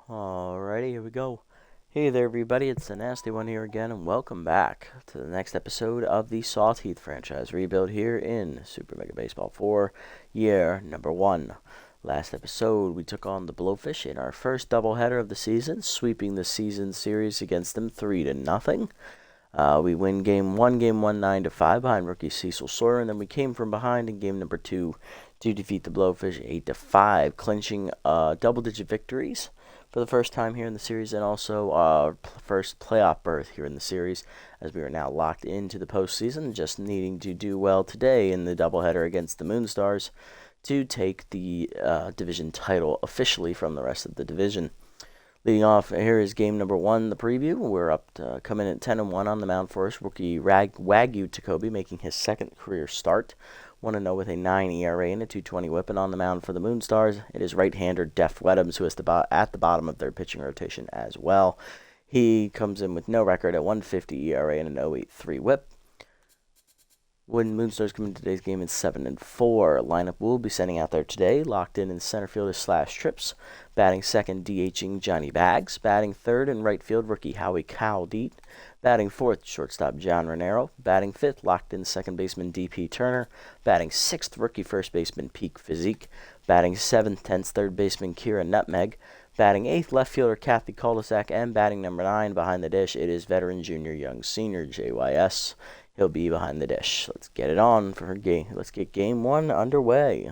Alrighty, here we go. Hey there, everybody. It's the Nasty One here again, and welcome back to the next episode of the Sawteeth franchise rebuild here in Super Mega Baseball 4, year number 1. Last episode, we took on the Blowfish in our first doubleheader of the season, sweeping the season series against them 3-0. We win game 1 9-5 behind rookie Cecil Sawyer, and then we came from behind in game number 2 to defeat the Blowfish 8-5, clinching double-digit victories for the first time here in the series, and also our first playoff berth here in the series, as we are now locked into the postseason, just needing to do well today in the doubleheader against the Moonstars to take the division title officially from the rest of the division. Leading off, here is game number 1, the preview. We're up to coming in at 10-1 on the mound for us. Rookie Wagyu Takobi making his second career start. 1-0 with a 9 ERA and a 2.20 whip. And on the mound for the Moonstars, it is right-hander Def Weddams, who is at the bottom of their pitching rotation as well. He comes in with no record at 1.50 ERA and an 0.83 whip. When Moonstars come into today's game, it's 7-4. Lineup will be sending out there today, locked in center fielder / trips. Batting second, DHing Johnny Bags. Batting third in right field, rookie Howie Cowdeet. Batting fourth, shortstop John Renero. Batting fifth, locked in second baseman DP Turner. Batting sixth, rookie first baseman Peak Physique. Batting seventh, tenth, third baseman Kira Nutmeg. Batting eighth, left fielder Kathy Cul-de-sac. And batting number 9 behind the dish, it is veteran junior young senior JYS. He'll be behind the dish. Let's get it on for game. Let's get game 1 underway.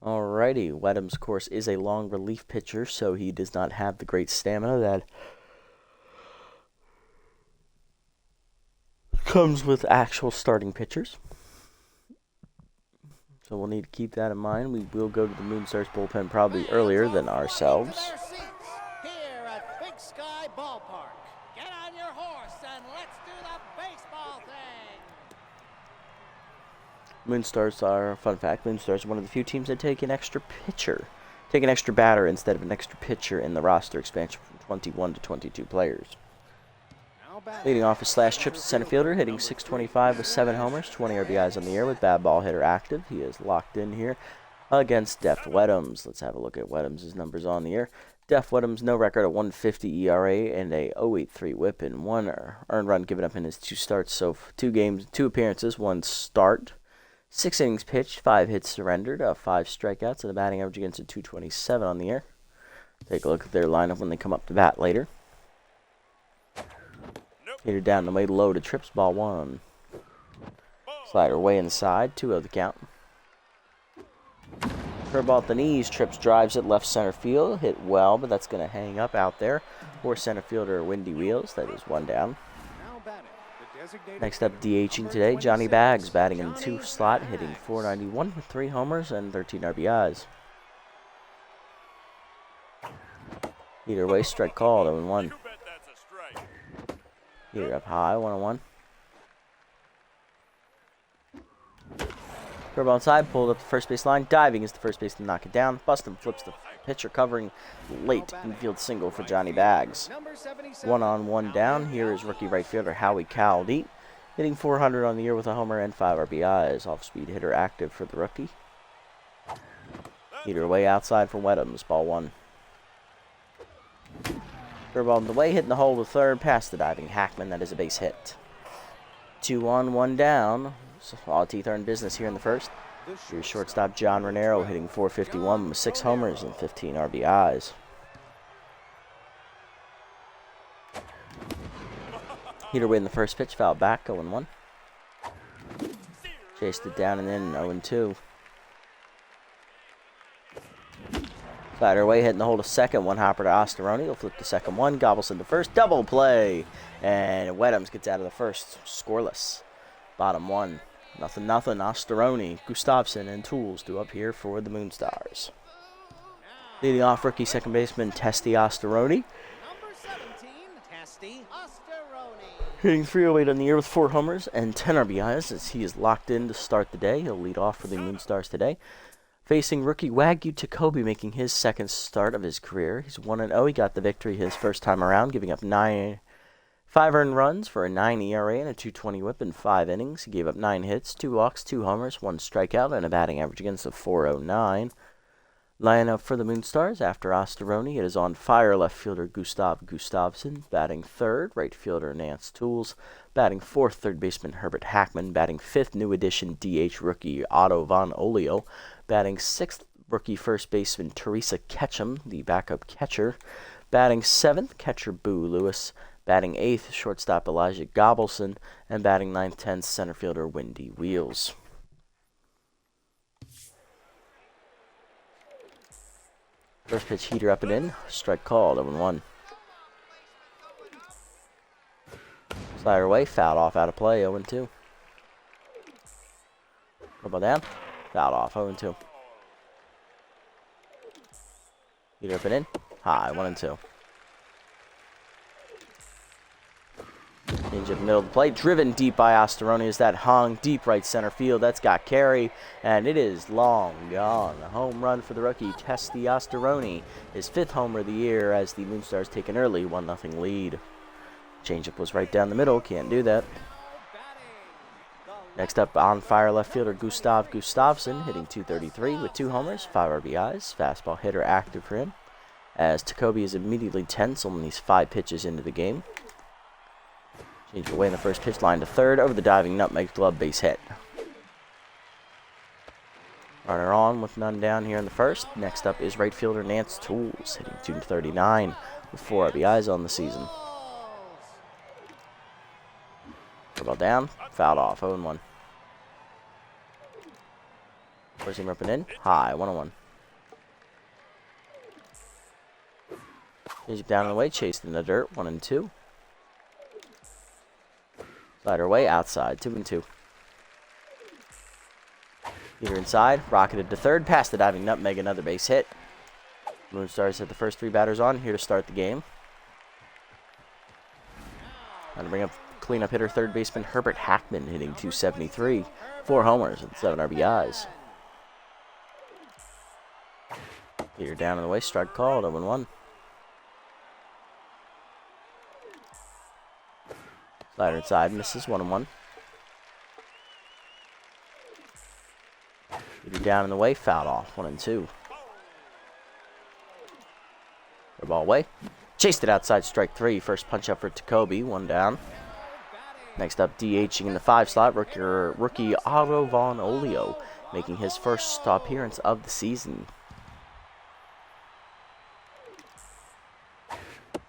Alrighty, Weddams, of course, is a long relief pitcher, so he does not have the great stamina that comes with actual starting pitchers. So we'll need to keep that in mind. We will go to the Moonstars bullpen probably earlier than ourselves. Here at Big Sky Ballpark. Get on your horse and let's do the baseball thing. Moonstars are, fun fact, Moonstars are one of the few teams that take an extra batter instead of an extra pitcher in the roster expansion from 21 to 22 players. Leading off is Trips, center fielder, hitting .625 with 7 homers, 20 RBIs on the year with bad ball hitter active. He is locked in here against Def Weddams. Let's have a look at Weddams' numbers on the year. Def Weddams, no record at 1.50 ERA and a 0.83 whip and 1 earned run given up in his 2 starts. So 2 games, 2 appearances, 1 start. 6 innings pitched, 5 hits surrendered, 5 strikeouts, and a batting average against a .227 on the year. Take a look at their lineup when they come up to bat later. Hitter down the way low to Trips, ball 1. Slider way inside, 2-0 the count. Curveball at the knees, Trips drives it left center field, hit well, but that's going to hang up out there for center fielder Windy Wheels. That is 1 down. Next up, DHing today, Johnny Bags, batting in the 2 slot, hitting .491 with 3 homers and 13 RBIs. Either way, strike called, 0-1. Here up high, 1-1. Curveball inside, pulled up the first base line. Diving is the first base to knock it down. Bustin flips the pitcher, covering late infield single for Johnny Bags. 1-on-1 down. Here is rookie right fielder Howie Cowdeet, hitting .400 on the year with a homer and 5 RBIs. Off-speed hitter active for the rookie. Heater way outside for Weddams, ball 1. Curveball in the way, hitting the hole to third, past the diving Hackman. That is a base hit. 2-on-1 down. Sawteeth are in business here in the first. Here's shortstop John Renero hitting .451 with 6 homers and 15 RBIs. Heater win the first pitch, foul back, 0-1. Chased it down and in, 0-2. Slider away, hitting the hole to second. 1 hopper to Ostoroni. He'll flip the second one. Gobbles into first. Double play. And Weddams gets out of the first. Scoreless. Bottom 1. 0-0. Ostoroni, Gustafsson, and Tools do up here for the Moonstars. Leading off, rookie second baseman Testy Ostoroni. Number 17, Testy Ostoroni. Hitting .308 on the year with 4 homers and 10 RBIs as he is locked in to start the day. He'll lead off for the Moonstars today. Facing rookie Wagyu Takobi, making his second start of his career. He's 1-0. He got the victory his first time around, giving up 9 5 earned runs for a 9 ERA and a 2.20 whip in 5 innings. He gave up 9 hits, 2 walks, 2 homers, 1 strikeout, and a batting average against of .409. Lining up for the Moonstars after Osteroni, it is on fire left fielder Gustav Gustafsson, batting third, right fielder Nance Tools, batting fourth, third baseman Herbert Hackman, batting fifth, new addition DH rookie Otto von Olio, batting sixth, rookie first baseman Teresa Ketchum, the backup catcher, batting seventh, catcher Boo Lewis, batting eighth, shortstop Elijah Gobelson, and batting ninth, 10th, center fielder Windy Wheels. First pitch heater up and in. Strike called. 0-1. Slider away. Fouled off out of play. 0-2. Ball down. Fouled off. 0-2. Heater up and in. High. 1-2. Change up middle of the plate. Driven deep by Osteroni as that hung deep right center field. That's got carry, and it is long gone. A home run for the rookie, Testy Osteroni. His 5th homer of the year as the Moonstars take an early 1-0 lead. Changeup was right down the middle. Can't do that. Next up, on fire left fielder Gustav Gustafsson, hitting .233 with 2 homers, 5 RBIs. Fastball hitter active for him, as Tacoby is immediately tense on these 5 pitches into the game. Change away in the first pitch, line to third, over the diving nutmeg glove, base hit. Runner on with none down here in the first. Next up is right fielder Nance Tools, hitting .239 with 4 RBIs on the season. Ball down, fouled off, 0-1. First seam up and in, high, 1-1. Change down and away, chased in the dirt, 1-2. Slider away, outside, 2-2. Heater inside, rocketed to third, past the diving nutmeg, another base hit. Moonstars hit the first 3 batters on, here to start the game. Going to bring up cleanup hitter, third baseman Herbert Hackman, hitting .273, 4 homers and 7 RBIs. Heater down and away, strike called, 0-1. Slider inside, misses, 1-1. Heater down and away, fouled off, 1-2. Ball away. Chased it outside, strike 3. First punch up for Tacoby, 1 down. Next up, DHing in the 5 slot, rookie Otto von Olio, making his first appearance of the season.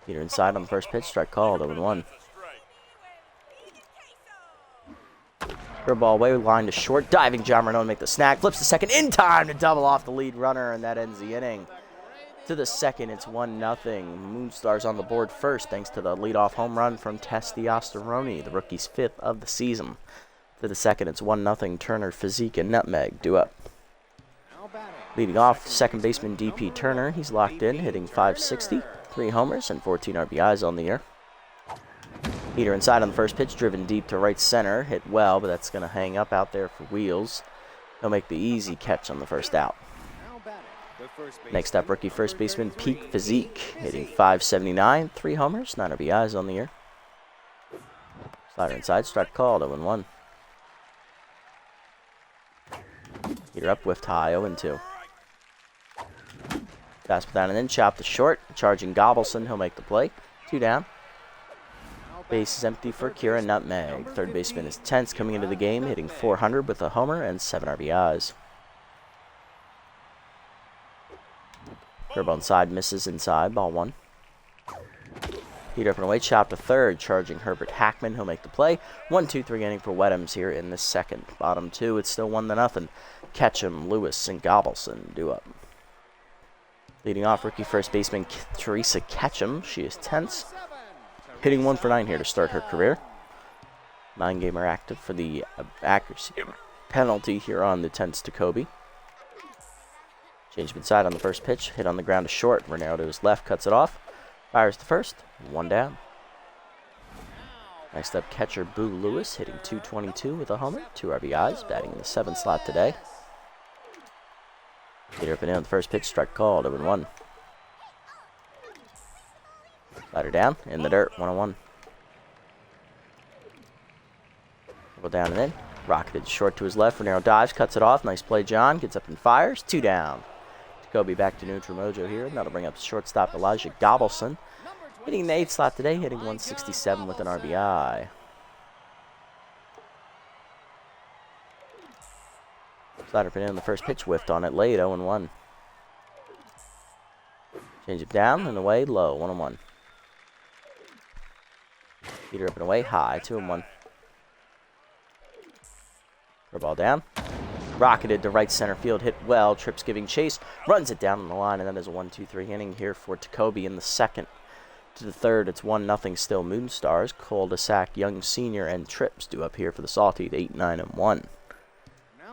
Heater inside on the first pitch, strike called, 0-1. Ball away, line to short, diving John Renaud to make the snag, flips the second in time to double off the lead runner, and that ends the inning. To the second, it's 1-0. Moonstars on the board first, thanks to the leadoff home run from Testy Osteroni, the rookie's 5th of the season. To the second, it's 1-0. Turner, Physique, and Nutmeg do up. Leading off, second baseman DP Turner. He's locked in, hitting .560, 3 homers and 14 RBIs on the year. Heater inside on the first pitch, driven deep to right center. Hit well, but that's going to hang up out there for Wheels. He'll make the easy catch on the first out. Next up, rookie first baseman Peak Physique, hitting .579, 3 homers, 9 RBIs on the year. Slider inside, strike called, 0-1. Heater up, whiffed high, 0-2. Fastball down and in, chop to short. Charging Gobelson, he'll make the play. 2 down. Base is empty for Kira Nutmeg. Third baseman is tense coming into the game, hitting .400 with a homer and 7 RBIs. Curveball inside, misses inside, ball 1. Heater up and away, chop to third, charging Herbert Hackman. He'll make the play. 1-2-3 inning for Weddams here in the second. Bottom 2, it's still 1-0. Ketchum, Lewis, and Gobelson do up. Leading off, rookie first baseman Teresa Ketchum. She is tense, hitting 1 for 9 here to start her career. 9-gamer active for the accuracy penalty here on the tense Tacoby. Change inside on the first pitch, hit on the ground to short. Renaud to his left, cuts it off. Fires the first, 1 down. Next up, catcher Boo Lewis, hitting .222 with a homer, 2 RBIs, batting in the 7th slot today. Heater up and in on the first pitch, strike called, 0-1. Slider down, in the dirt, 1-1. Dribble down and in. Rocketed short to his left. Renero dives, cuts it off. Nice play, John. Gets up and fires. 2 down. Jacoby back to neutral mojo here. That'll bring up shortstop Elijah Gobelson. Hitting the 8th slot today, hitting 167 with an RBI. Slider put in the first pitch, whiffed on it late, 0-1. Change it down and away, low, 1-1. Heater up and away, high, 2-1. Throw ball down. Rocketed to right center field, hit well. Trips giving chase, runs it down on the line, and that is a 1-2-3 inning here for Jacoby in the second. To the third, it's 1-0 still Moonstars. Cul-de-sac, Young Senior, and Trips due up here for the Sawteeth, 8, 9, and 1.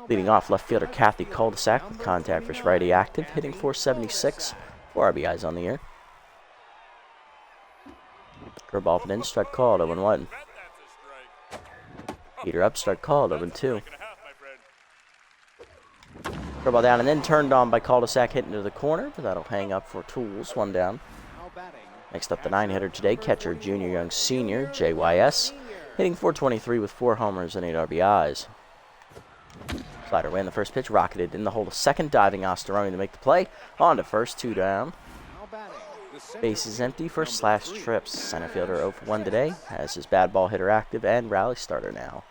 Leading off, left fielder Kathy Cul-de-sac with contact versus righty active, hitting 476, 4 RBIs on the year. Curveball up and in, strike called, 0-1. Heater up, strike called, 0-2. Curveball down and then turned on by Cul-de-sac, hitting to the corner, but that'll hang up for Tools, 1 down. Next up, the 9-hitter today, catcher Junior Young Senior, JYS, hitting 423 with 4 homers and 8 RBIs. Slider away in the first pitch, rocketed in the hole to second, diving Ostoroni to make the play. On to first, 2 down. Base is empty for /Trips. Center fielder 0 for 1 today, has his bad ball hitter active and rally starter now.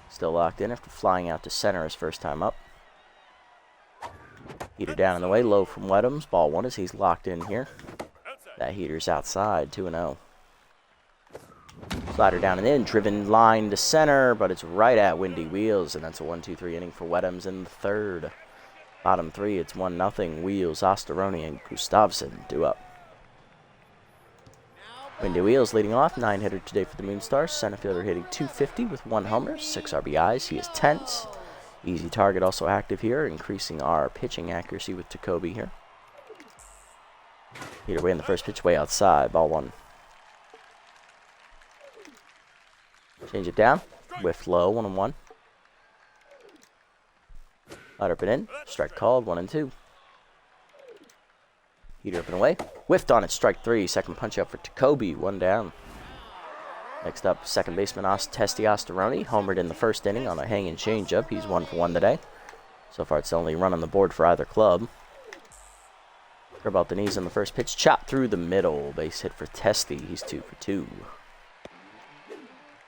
Still locked in after flying out to center his first time up. Heater down in the way, low from Wedhams. Ball 1 as he's locked in here. That heater's outside, 2-0. Slider down and in, driven line to center, but it's right at Windy Wheels, and that's a 1-2-3 inning for Wedhams in the third. Bottom 3, it's 1-0. Wheels, Ostoroni, and Gustavsson due up. Windy Wheels leading off, 9-hitter today for the Moonstars. Center fielder hitting 250 with 1 homer, 6 RBIs. He is tense. Easy target also active here, increasing our pitching accuracy with Jacoby here. Heater away in the first pitch, way outside, ball 1. Change it down, whiff low, 1-1. Light up and in, strike called, 1-2. Heater up and away, whiffed on it, strike 3. Second punch up for Jacoby, 1 down. Next up, second baseman Testy Ostoroni, homered in the first inning on a hanging changeup. He's 1 for 1 today. So far, it's the only run on the board for either club. Curveball the knees on the first pitch, chopped through the middle. Base hit for Testy. He's 2 for 2.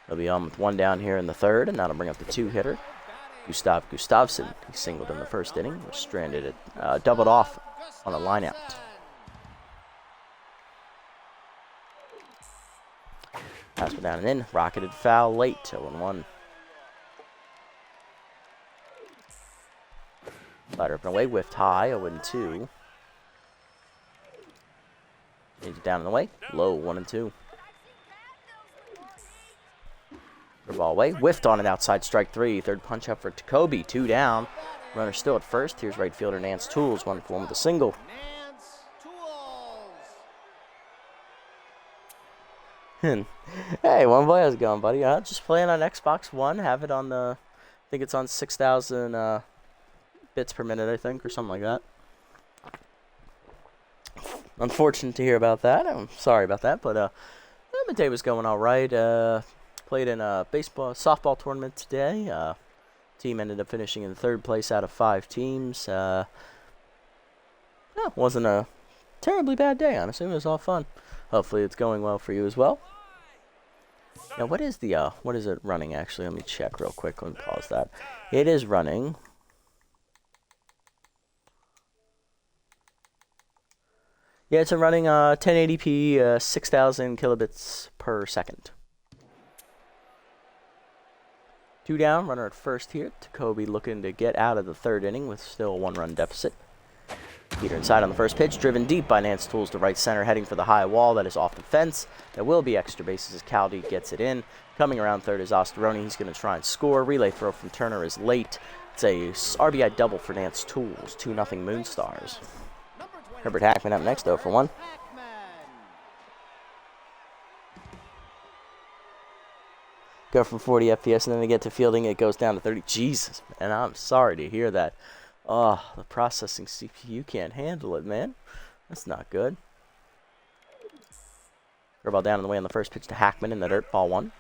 He'll be on with 1 down here in the third, and that'll bring up the 2-hitter, Gustavsson. He singled in the first inning, was stranded at doubled off on a lineout. Pass one down and in, rocketed foul late, 0-1. Slider up and away, whiffed high, 0-2. Change it down and away, low, 1-2. Ball away, whiffed on an outside, strike 3. Third punch up for Jacoby, 2 down. Runner still at first. Here's right fielder Nance Tools, 1 for 1 with a single. Hey, one boy, how's it going, buddy? Just playing on Xbox One. Have it on the, I think it's on 6,000 bits per minute, I think, or something like that. Unfortunate to hear about that. I'm sorry about that, but my day was going all right. Played in a softball tournament today. Team ended up finishing in 3rd place out of 5 teams. Wasn't a terribly bad day, honestly. It was all fun. Hopefully it's going well for you as well. Now, what is it running, actually? Let me check real quick. Let me pause that. It is running. Yeah, it's running 1080p, 6,000 kilobits per second. 2 down, runner at first here. Jacoby looking to get out of the 3rd inning with still a 1-run deficit. Heater inside on the first pitch, driven deep by Nance Tools to right center, heading for the high wall that is off the fence. There will be extra bases as Caldy gets it in. Coming around 3rd is Ostoroni. He's going to try and score. Relay throw from Turner is late. It's a RBI double for Nance Tools. 2-0 Moonstars. Herbert Hackman up next, 0 for 1. Go from 40 FPS, and then they get to fielding, it goes down to 30. Jesus, man, I'm sorry to hear that. Oh, the processing CPU can't handle it, man. That's not good. Ball down in the way on the first pitch to Hackman in the dirt, ball 1.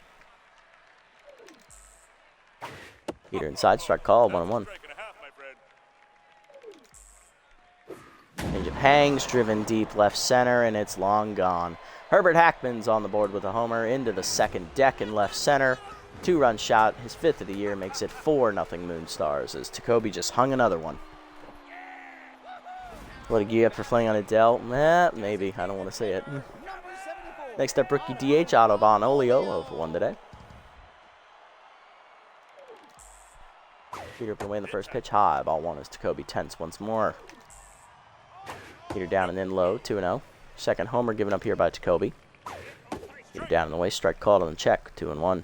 Heater inside, strike called, 1-1. Changeup hangs, driven deep left center, and it's long gone. Herbert Hackman's on the board with a homer into the second deck in left center. 2-run shot, his 5th of the year, makes it 4-0 Moonstars as Jacoby just hung another one. What a gear up for playing on Adele? Maybe. I don't want to say it. Next up, rookie DH Autobahn Olio of 1 today. Peter up and away in the first pitch. High. Ball 1 as Jacoby tense once more. Peter down and in low. 2-0. Second homer given up here by Jacoby. Peter down and away. Strike called on the check. 2-1.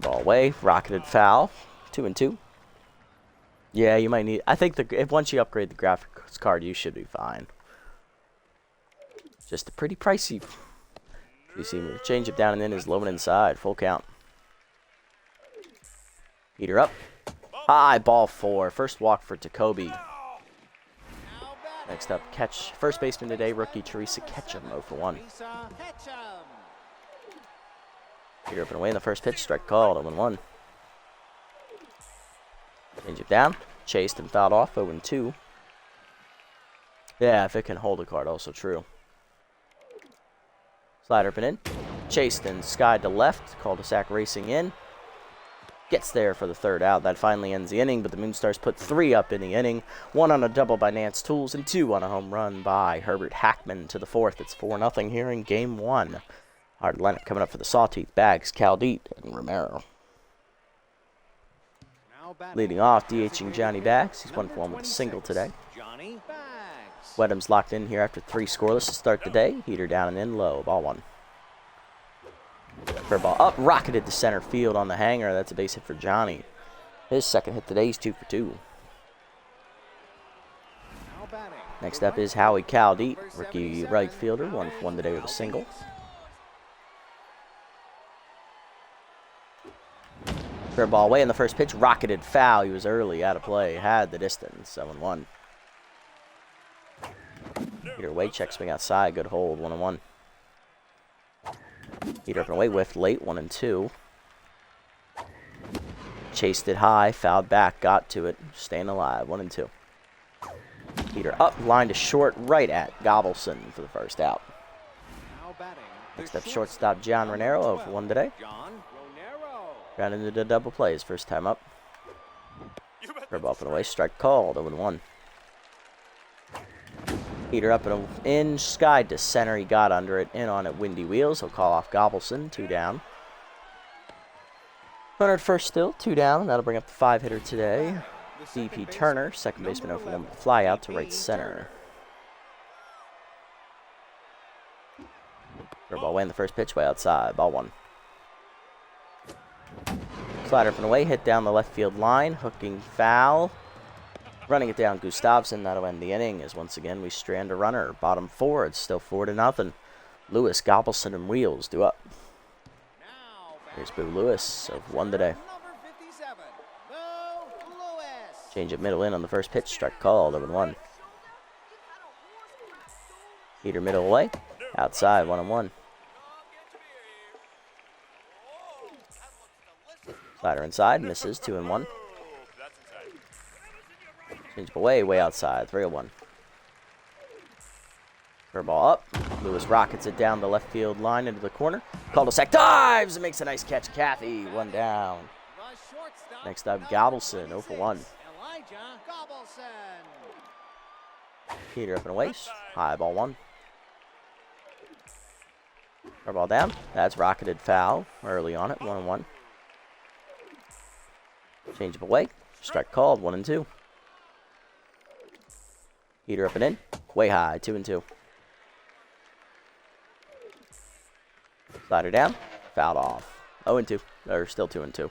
Ball away. Rocketed foul. 2-2. Yeah, you might need. I think if once you upgrade the graphics card, you should be fine. Just a pretty pricey. You see me change it down and in is low and inside. Full count. Peter up. High, ball 4. First walk for Jacoby. Next up, catch. First baseman today, rookie Teresa Ketchum, 0-1. Peter up and away in the first pitch. Strike called, 0-1. Change it down. Chased and fouled off, 0-2. Yeah, if it can hold a card, also true. Slider up and in. Chased and skied to left. Cul-de-sac racing in. Gets there for the 3rd out. That finally ends the inning, but the Moonstars put 3 up in the inning. 1 on a double by Nance Tools and 2 on a home run by Herbert Hackman to the 4th. It's 4-0 here in Game 1. Hard lineup coming up for the Sawteeth. Bags, Caldeet, and Romero. Leading off, DHing Johnny Bags. He's 1 for 1 with a single today. Wedham's locked in here after 3 scoreless to start the day. Heater down and in low. Ball 1. For ball up, rocketed to center field on the hanger. That's a base hit for Johnny. His second hit today. He's 2 for 2. Next up is Howie Caldeet, rookie right fielder. 1 for 1 today with a single. Fair ball away in the first pitch. Rocketed foul. He was early, out of play. Had the distance. 7-1. Peter away. Check swing outside. Good hold. 1-1. Peter up and away. Whiffed late. 1-2. Chased it high. Fouled back. Got to it. Staying alive. 1-2. Peter up. Line to short. Right at Gobbleson for the first out. Next up, shortstop John Renero of 1 today. Got into the double play his first time up. Curve up and away. Strike called. 0-1. Peter up and in. Skied to center. He got under it. In on it. Windy Wheels. He'll call off Gobbleson. 2 down. Hunter at first still. 2 down. That'll bring up the 5-hitter today. DP Turner. Second baseman 0-1 with a fly out to right center. Curve ball away in the first pitch. Way outside. Ball 1. Slider up and away, hit down the left field line, hooking foul. Running it down, Gustavson. That'll end the inning as once again we strand a runner. Bottom 4, it's still 4-0. Lewis, Gobbleson, and Wheels do up. Here's Boo Lewis of 1 today. Change it middle in on the first pitch, strike called, 0-1. Peter middle away, outside, 1-1. Slider inside, misses, 2-1. Change away, way outside, 3-1. Curveball up. Lewis rockets it down the left field line into the corner. Cul-de-sac dives and makes a nice catch. Kathy, 1 down. Next up, Gobbleson, 0-1. Peter up and away. High ball 1. Curveball down. That's rocketed foul early on it, 1-1. Change up away. Strike called, 1-2. Heater up and in. Way high, 2-2. Slider down. Fouled off. 0-2. Or still 2-2.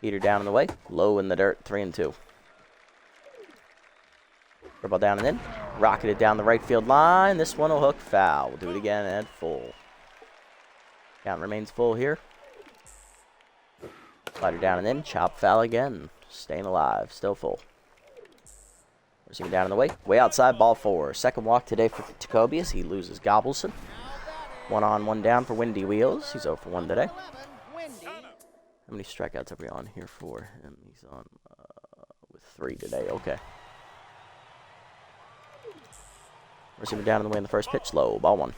Heater down in the way. Low in the dirt, 3-2. Ball down and in. Rocketed down the right field line. This one will hook foul. We'll do it again and full. Count remains full here. Slider down and in. Chop foul again. Staying alive. Still full. Receiving down in the way. Way outside. Ball 4. Second walk today for Jacoby as he loses Gobbleson. 1 on, 1 down for Windy Wheels. He's 0 for 1 today. How many strikeouts are we on here for him? He's on with 3 today. Okay. Receiver down in the way in the first pitch. Low. Ball 1.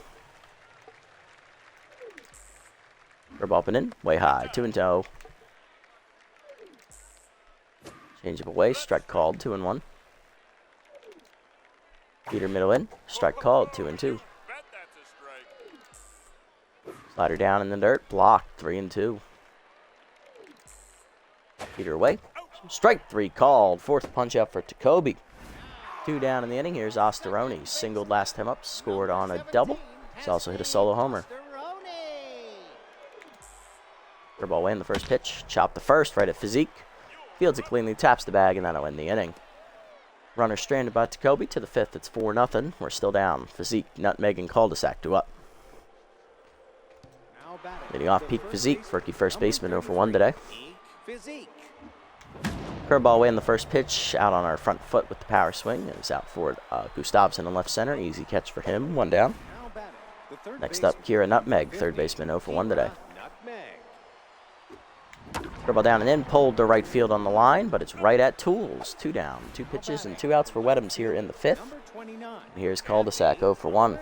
Curveball up and in. Way high. 2-0. Change up away. Strike called. 2-1. Heater middle in. Strike called. 2-2. Slider down in the dirt. Blocked. 3-2. Heater away. Strike 3 called. Fourth punch out for Jacoby. 2 down in the inning. Here's Osteroni. Singled last time up. Scored on a double. He's also hit a solo homer. Curveball away in the first pitch. Chop the first right at Physique. Fields it cleanly. Taps the bag, and that'll end the inning. Runner stranded by Jacoby to the 5th. It's 4-0. We're still down. Physique, Nutmeg, and cul-de-sac to up. Leading off Pete Physique. Rookie first baseman 0 for 1 today. Curveball away in the first pitch. Out on our front foot with the power swing. It was out for Gustavson in left center. Easy catch for him. 1 down. Next up, Kira Nutmeg. Third baseman 0 for 1 today. Curveball down and in. Pulled to right field on the line, but it's right at Tools. 2 down. 2 pitches and 2 outs for Wedhams here in the 5th. And here's cul-de-sac 0 for 1.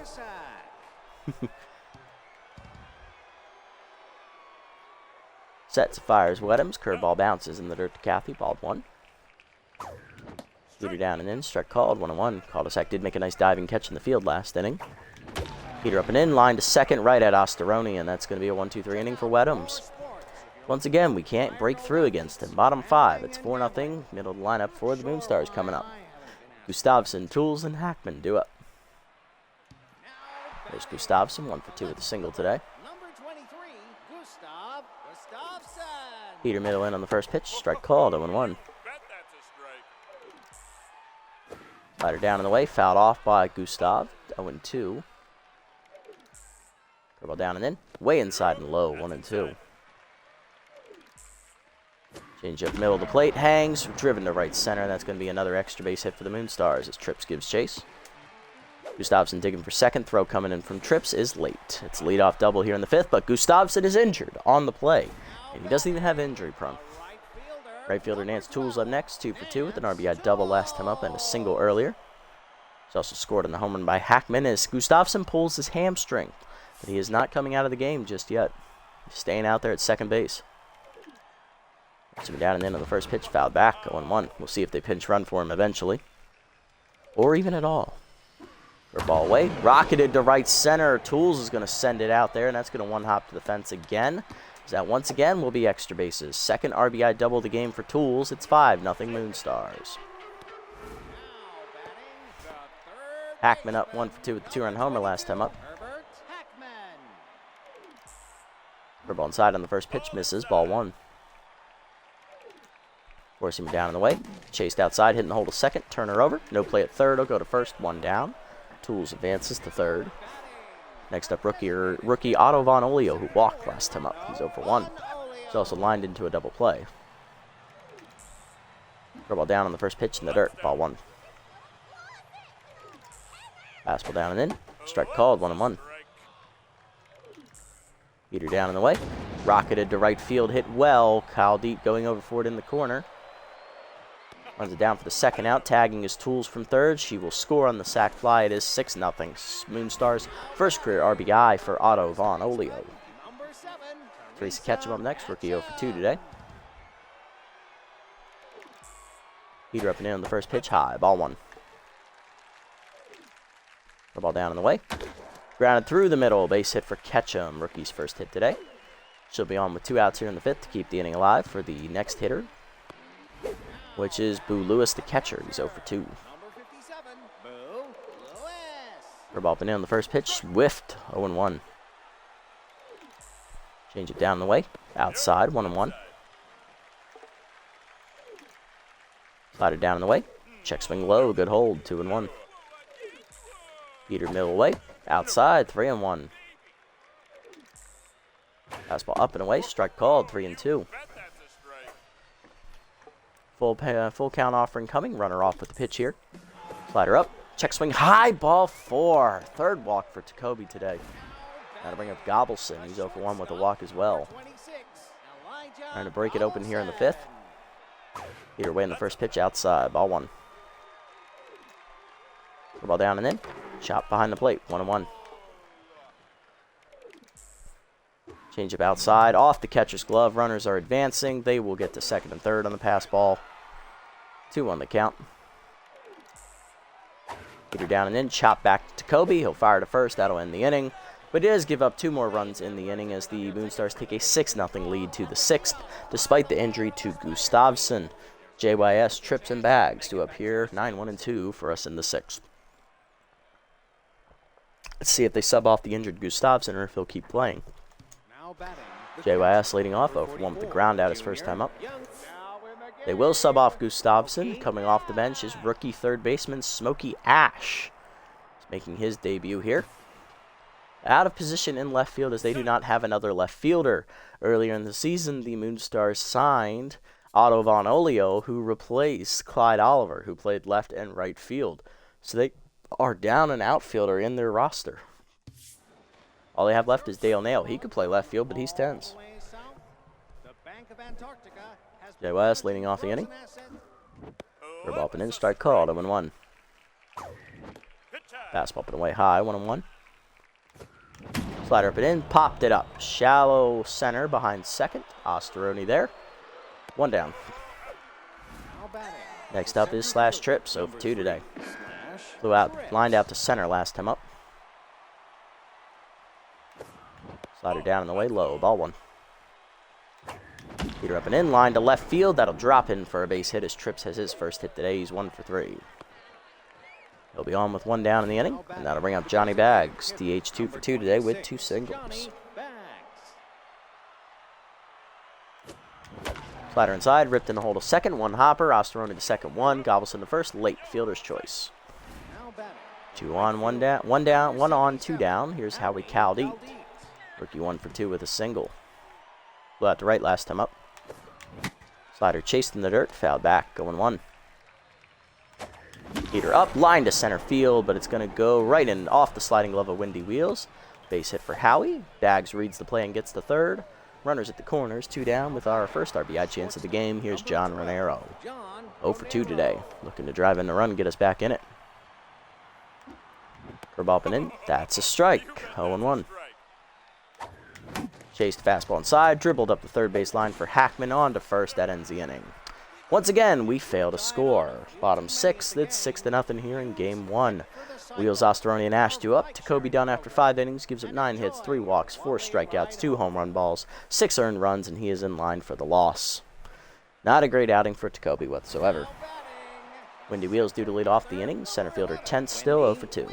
Sets, fires Wedhams. Curveball bounces in the dirt to Kathy. Ball 1. Heater down and in. Strike called. 1-1. Cul-de-sac did make a nice diving catch in the field last inning. Heater up and in. Line to second. Right at Osteroni. And that's going to be a 1-2-3 inning for Wedhams. Once again, we can't break through against him. Bottom 5. It's 4-0. Middle of the lineup for the Moonstars coming up. Gustavson, Tools, and Hackman do up. There's Gustavson. 1 for 2 with a single today. Heater middle in on the first pitch. Strike called. 0-1. Slider down in the way. Fouled off by Gustav. 0-2. Curveball down and in. Way inside and low. 1-2. Change up middle of the plate. Hangs. Driven to right center. That's going to be another extra base hit for the Moonstars as Trips gives chase. Gustavson digging for second. Throw coming in from Trips is late. It's a leadoff double here in the 5th, but Gustavson is injured on the play. And he doesn't even have injury prone. Right fielder Nance Tools up next. 2 for 2 with an RBI double last time up and a single earlier. He's also scored on the home run by Hackman as Gustavson pulls his hamstring. But he is not coming out of the game just yet. He's staying out there at second base. So down and in on the first pitch, fouled back, 0-1. We'll see if they pinch run for him eventually. Or even at all. Ball away, rocketed to right center. Tools is going to send it out there, and that's going to one-hop to the fence again. That once again will be extra bases. Second RBI double the game for Tools. It's 5-0 Moonstars. Hackman up 1 for 2 with the 2-run homer last time up. Curveball inside on the first pitch, misses. Ball 1. Forcing him down in the way. Chased outside, hitting the hole to second. Turner over. No play at third. He'll go to first. 1 down. Tools advances to third. Next up, rookie Otto Von Olio, who walked last time up. He's 0 for 1. He's also lined into a double play. Curveball down on the first pitch in the dirt. Ball 1. Fastball down and in. Strike called. 1-1. Heater down in the way. Rocketed to right field. Hit well. Kyle Deet going over for it in the corner. Runs it down for the second out. Tagging his Tools from third. She will score on the sac fly. It is 6-0. Moonstars first career RBI for Otto Von Olio. Tracy Ketchum up next. Rookie 0 for 2 today. Heater up and in on the first pitch. High. Ball 1. The ball down in the way. Grounded through the middle. Base hit for Ketchum. Rookie's first hit today. She'll be on with 2 outs here in the 5th to keep the inning alive for the next hitter, which is Boo Lewis, the catcher. He's 0 for 2. Curveball up and in on the first pitch. Whiffed. 0-1. Change it down the way. Outside. 1-1. Slider down in the way. Check swing low. Good hold. 2-1. Heater middle away. Outside. 3-1. Fastball up and away. Strike called. 3-2. Full count offering coming. Runner off with the pitch here. Slider up. Check swing high. Ball 4. Third walk for Jacoby today. That'll bring up Gobbleson. He's 0 for 1 with a walk as well. Trying to break it open here in the 5th. Either way in the first pitch outside. Ball 1. Ball down and in. Chop behind the plate. 1-1. Change up outside. Off the catcher's glove. Runners are advancing. They will get to second and third on the pass ball. 2-1 the count. Either down and in. Chop back to Kobe. He'll fire to first. That'll end the inning. But he does give up 2 more runs in the inning as the Moonstars take a 6-0 lead to the 6th, despite the injury to Gustavsson. JYS trips and bags to up here 9-1-2 for us in the 6th. Let's see if they sub off the injured Gustavsson or if he'll keep playing. JYS leading off 0-1 with the ground out his first time up. They will sub off Gustavsson. Coming off the bench is rookie third baseman Smokey Ash. He's making his debut here. Out of position in left field as they do not have another left fielder. Earlier in the season, the Moonstars signed Otto Von Olio, who replaced Clyde Oliver, who played left and right field. So they are down an outfielder in their roster. All they have left is Dale Nail. He could play left field, but he's 10s. Jay West leading off the inning. Curveball up and in, strike called, 0-1. Fastball up and away high, 1-1. Slider up and in, popped it up. Shallow center behind second. Osteroni there. 1 down. Next up is Slash Trips, 0-2 today. Flew out, lined out to center last time up. Slider down in the way, low, ball 1. Peter up and in, line to left field. That'll drop in for a base hit as Trips has his first hit today. He's 1 for 3. He'll be on with 1 down in the inning, and that'll bring up Johnny Baggs, DH 2 for 2 today with 2 singles. Slider inside, ripped in the hole to second. 1 hopper, Osteroni to second 1. Gobbles the first, late fielder's choice. 2 on, 1 down, 1 down, 1 on, 2 down. Here's Howie Caldeet. Rookie 1 for 2 with a single. Blew out to right last time up. Slider chased in the dirt, fouled back, going 1. Heater up, line to center field, but it's going to go right in off the sliding glove of Windy Wheels. Base hit for Howie. Baggs reads the play and gets the third. Runners at the corners, 2 down with our first RBI chance of the game. Here's John Ranero. 0 for 2 today. Looking to drive in the run and get us back in it. Curveball up and in. That's a strike. 0-1. Chased fastball inside, dribbled up the third base line for Hackman on to first. That ends the inning. Once again, we fail to score. Bottom 6, it's 6-0 here in game 1. Wheels, Osteroni, and Ash 2 up. Jacoby Dunn after 5 innings gives up 9 hits, 3 walks, 4 strikeouts, 2 home run balls, 6 earned runs, and he is in line for the loss. Not a great outing for Jacoby whatsoever. Windy Wheels due to lead off the inning. Center fielder Tenth still 0 for 2.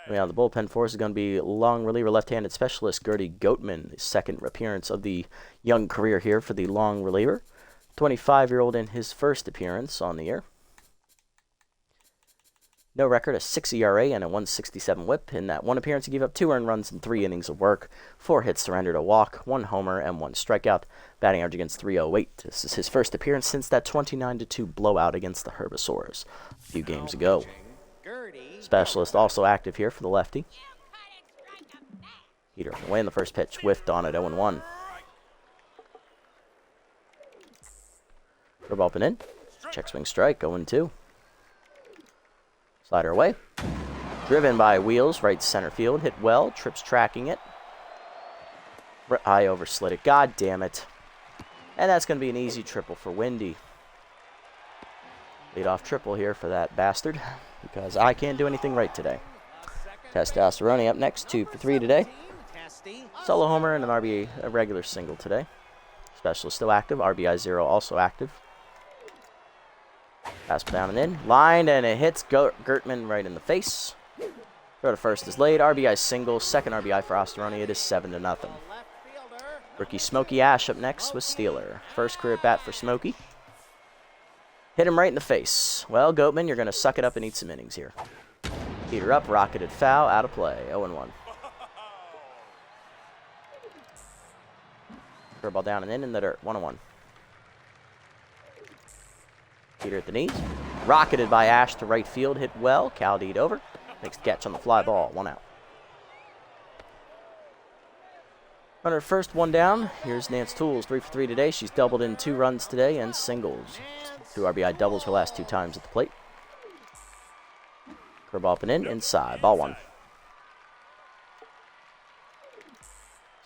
Yeah, the bullpen for us is going to be long reliever left-handed specialist Gertie Goatman, his second appearance of the young career here for the long reliever. 25-year-old in his first appearance on the year. No record, a 6 ERA and a 167 whip. In that one appearance, he gave up 2 earned runs in 3 innings of work, 4 hits surrendered, a walk, 1 homer, and 1 strikeout. Batting average against .308. This is his first appearance since that 29-2 blowout against the Herbisaurs a few games ago. Specialist also active here for the lefty. Heater away in the first pitch, whiffed on it, 0-1. Curveball up and in. Check swing strike, 0-2. Slider away. Driven by Wheels, right center field. Hit well. Trips tracking it. I overslid it. God damn it. And that's going to be an easy triple for Windy. Lead off triple here for that bastard, because I can't do anything right today. Testosterone up next, 2 for 3 today. Solo homer and a regular single today. Specialist still active. RBI 0 also active. Fastball down and in. Lined, and it hits Gertman right in the face. Throw to first is laid. RBI single. Second RBI for Osteroni. It is 7-0. Rookie Smokey Ash up next with Steeler. First career at bat for Smokey. Hit him right in the face. Well, Goatman, you're going to suck it up and eat some innings here. Heater up, rocketed foul, out of play, 0-1. Curveball down and in the dirt, 1-1. Heater at the knees. Rocketed by Ash to right field, hit well. Caldeed over. Makes the catch on the fly ball, 1 out. Runner at first, one down. Here's Nance Tools, 3 for 3 today. She's doubled in 2 runs today and singles. 2 RBI doubles her last 2 times at the plate. Curveball up and in, inside, ball 1.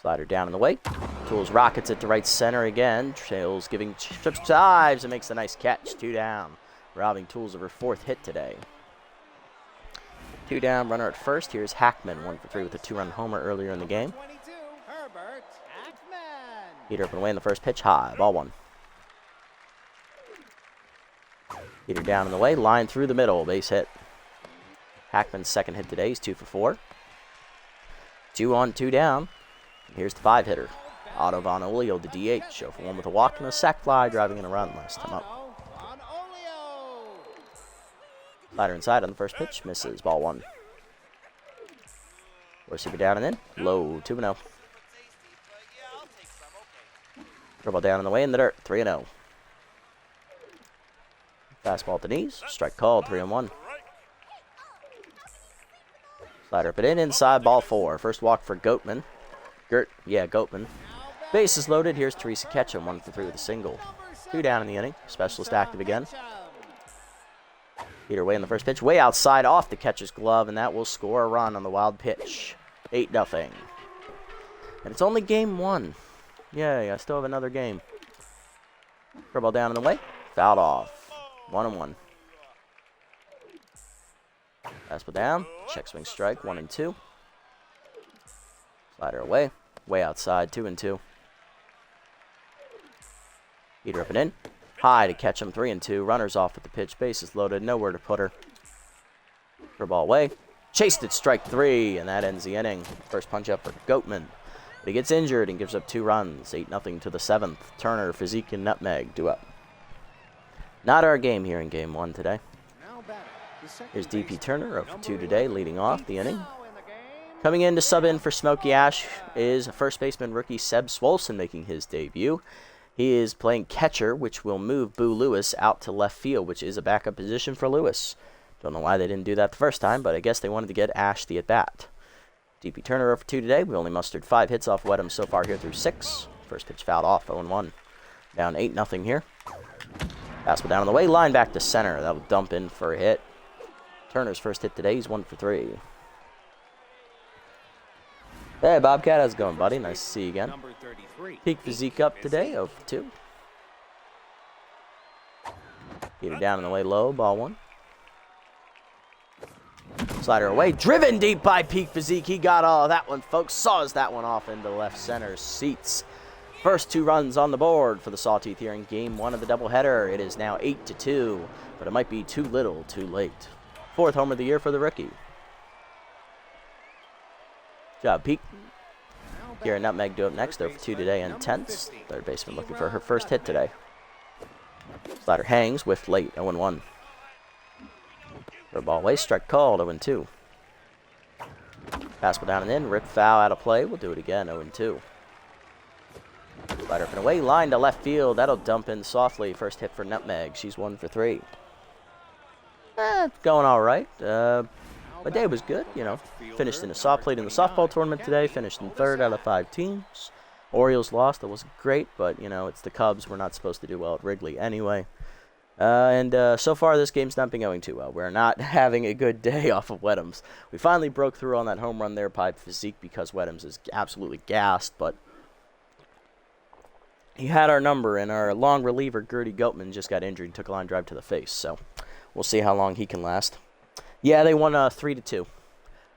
Slider down in the way. Tools rockets it to right center again. Trails giving trips dives and makes a nice catch. 2 down. Robbing Tools of her 4th hit today. 2 down, runner at first. Here's Hackman, 1 for 3 with a 2-run homer earlier in the game. Heater up and away in the first pitch, high, ball 1. Heater down in the way, line through the middle, base hit. Hackman's 2nd hit today, he's 2 for 4. 2 on, 2 down. And here's the 5-hitter. Otto Von Olio, the DH, 0 for 1 with a walk and a sac fly, driving in a run last time up. Slider inside on the first pitch, misses, ball 1. Receiver down and in, low, 2-0. Curveball down in the way in the dirt, 3-0. Fastball at the knees, strike called, 3-1. Slider up and in, inside, ball 4. First walk for Goatman. Goatman. Bases loaded, here's Teresa Ketchum, 1 for 3 with a single. 2 down in the inning, specialist active again. Heater away in the first pitch, way outside, off the catcher's glove, and that will score a run on the wild pitch. 8-0. And it's only game 1. Yay, I still have another game. Curveball down in the way, fouled off. 1-1. Fastball down, check swing strike, 1-2. Slider away, way outside, 2-2. Heater up and in, high to catch him, 3-2. Runners off with the pitch, bases loaded, nowhere to put her. Curveball away, chased it, strike 3, and that ends the inning. First punch up for Goatman. But he gets injured and gives up 2 runs, 8-0 to the 7th. Turner, Physique, and Nutmeg do up. Not our game here in game 1 today. Here's DP Turner, 0 for 2 today, leading off the inning. Coming in to sub in for Smokey Ash is first baseman rookie Seb Swolson making his debut. He is playing catcher, which will move Boo Lewis out to left field, which is a backup position for Lewis. Don't know why they didn't do that the first time, but I guess they wanted to get Ash the at-bat. DP Turner 0 for 2 today. We only mustered 5 hits off Wedham so far here through 6. First pitch fouled off, 0-1. Down 8-0 here. Fastball down on the way, line back to center. That'll dump in for a hit. Turner's first hit today, he's 1 for 3. Hey, Bobcat, how's it going, buddy? Nice to see you again. Peak Physique up today, 0 for 2. Heater down on the way low, ball 1. Slider away, driven deep by Peak Physique. He got all that one, folks. Saws that one off into left center seats. First 2 runs on the board for the Sawteeth here in game 1 of the doubleheader. It is now 8-2, but it might be too little, too late. 4th homer of the year for the rookie. Good job, Peak. Here in Nutmeg do up next. 0 for 2 today and 10th. Third baseman looking for her first hit today. Slider hangs, whiffed late, 0-1. Ball away, strike called, 0-2. Fastball down and in, rip foul out of play. We'll do it again, 0-2. Slider up and away, line to left field. That'll dump in softly. First hit for Nutmeg. She's 1 for 3. Going all right. My day was good, you know. Finished in played in the softball tournament today. Finished in 3rd out of 5 teams. Orioles lost. That wasn't great, but, you know, it's the Cubs. We're not supposed to do well at Wrigley anyway. So far, this game's not been going too well. We're not having a good day off of Wedham's. We finally broke through on that home run there by Physique because Wedham's is absolutely gassed, but he had our number, and our long reliever, Gertie Goatman, just got injured and took a line drive to the face, so we'll see how long he can last. Yeah, they won 3-2.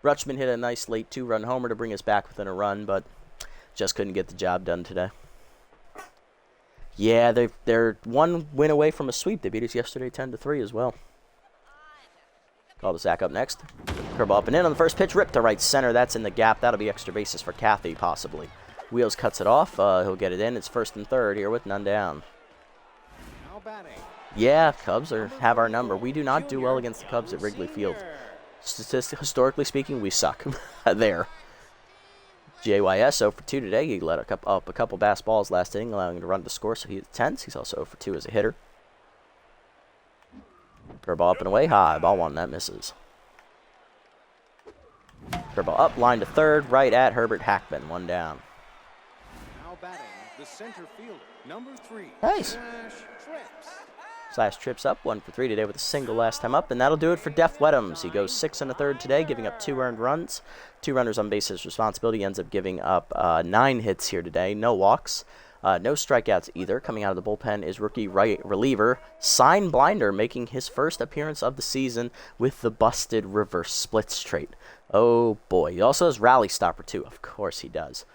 Rutschman hit a nice late 2-run homer to bring us back within a run, but just couldn't get the job done today. Yeah, they're 1 win away from a sweep. They beat us yesterday 10-3 as well. Call the Zach up next. Curveball up and in on the first pitch. Rip to right center. That's in the gap. That'll be extra bases for Kathy, possibly. Wheels cuts it off. He'll get it in. It's 1st and 3rd here with none down. Yeah, Cubs have our number. We do not do well against the Cubs at Wrigley Field. Historically speaking, we suck there. JYS 0 for 2 today. He let up a couple bass balls last inning, allowing him to run the score, so he's 10th. He's also 0 for 2 as a hitter. Curveball up and away, high, ball 1, that misses. Curveball up, line to 3rd, right at Herbert Hackman, 1 down. the center fielder, number 3. Nice. Slash trips up 1 for 3 today with a single last time up, and that'll do it for Def Weddums. He goes 6 1/3 today, giving up 2 earned runs, 2 runners on base his responsibility. He ends up giving up 9 hits here today, no walks, no strikeouts either. Coming out of the bullpen is rookie right reliever Sign Blinder, making his first appearance of the season with the busted reverse splits trait. Oh boy, he also has Rally Stopper too. Of course he does.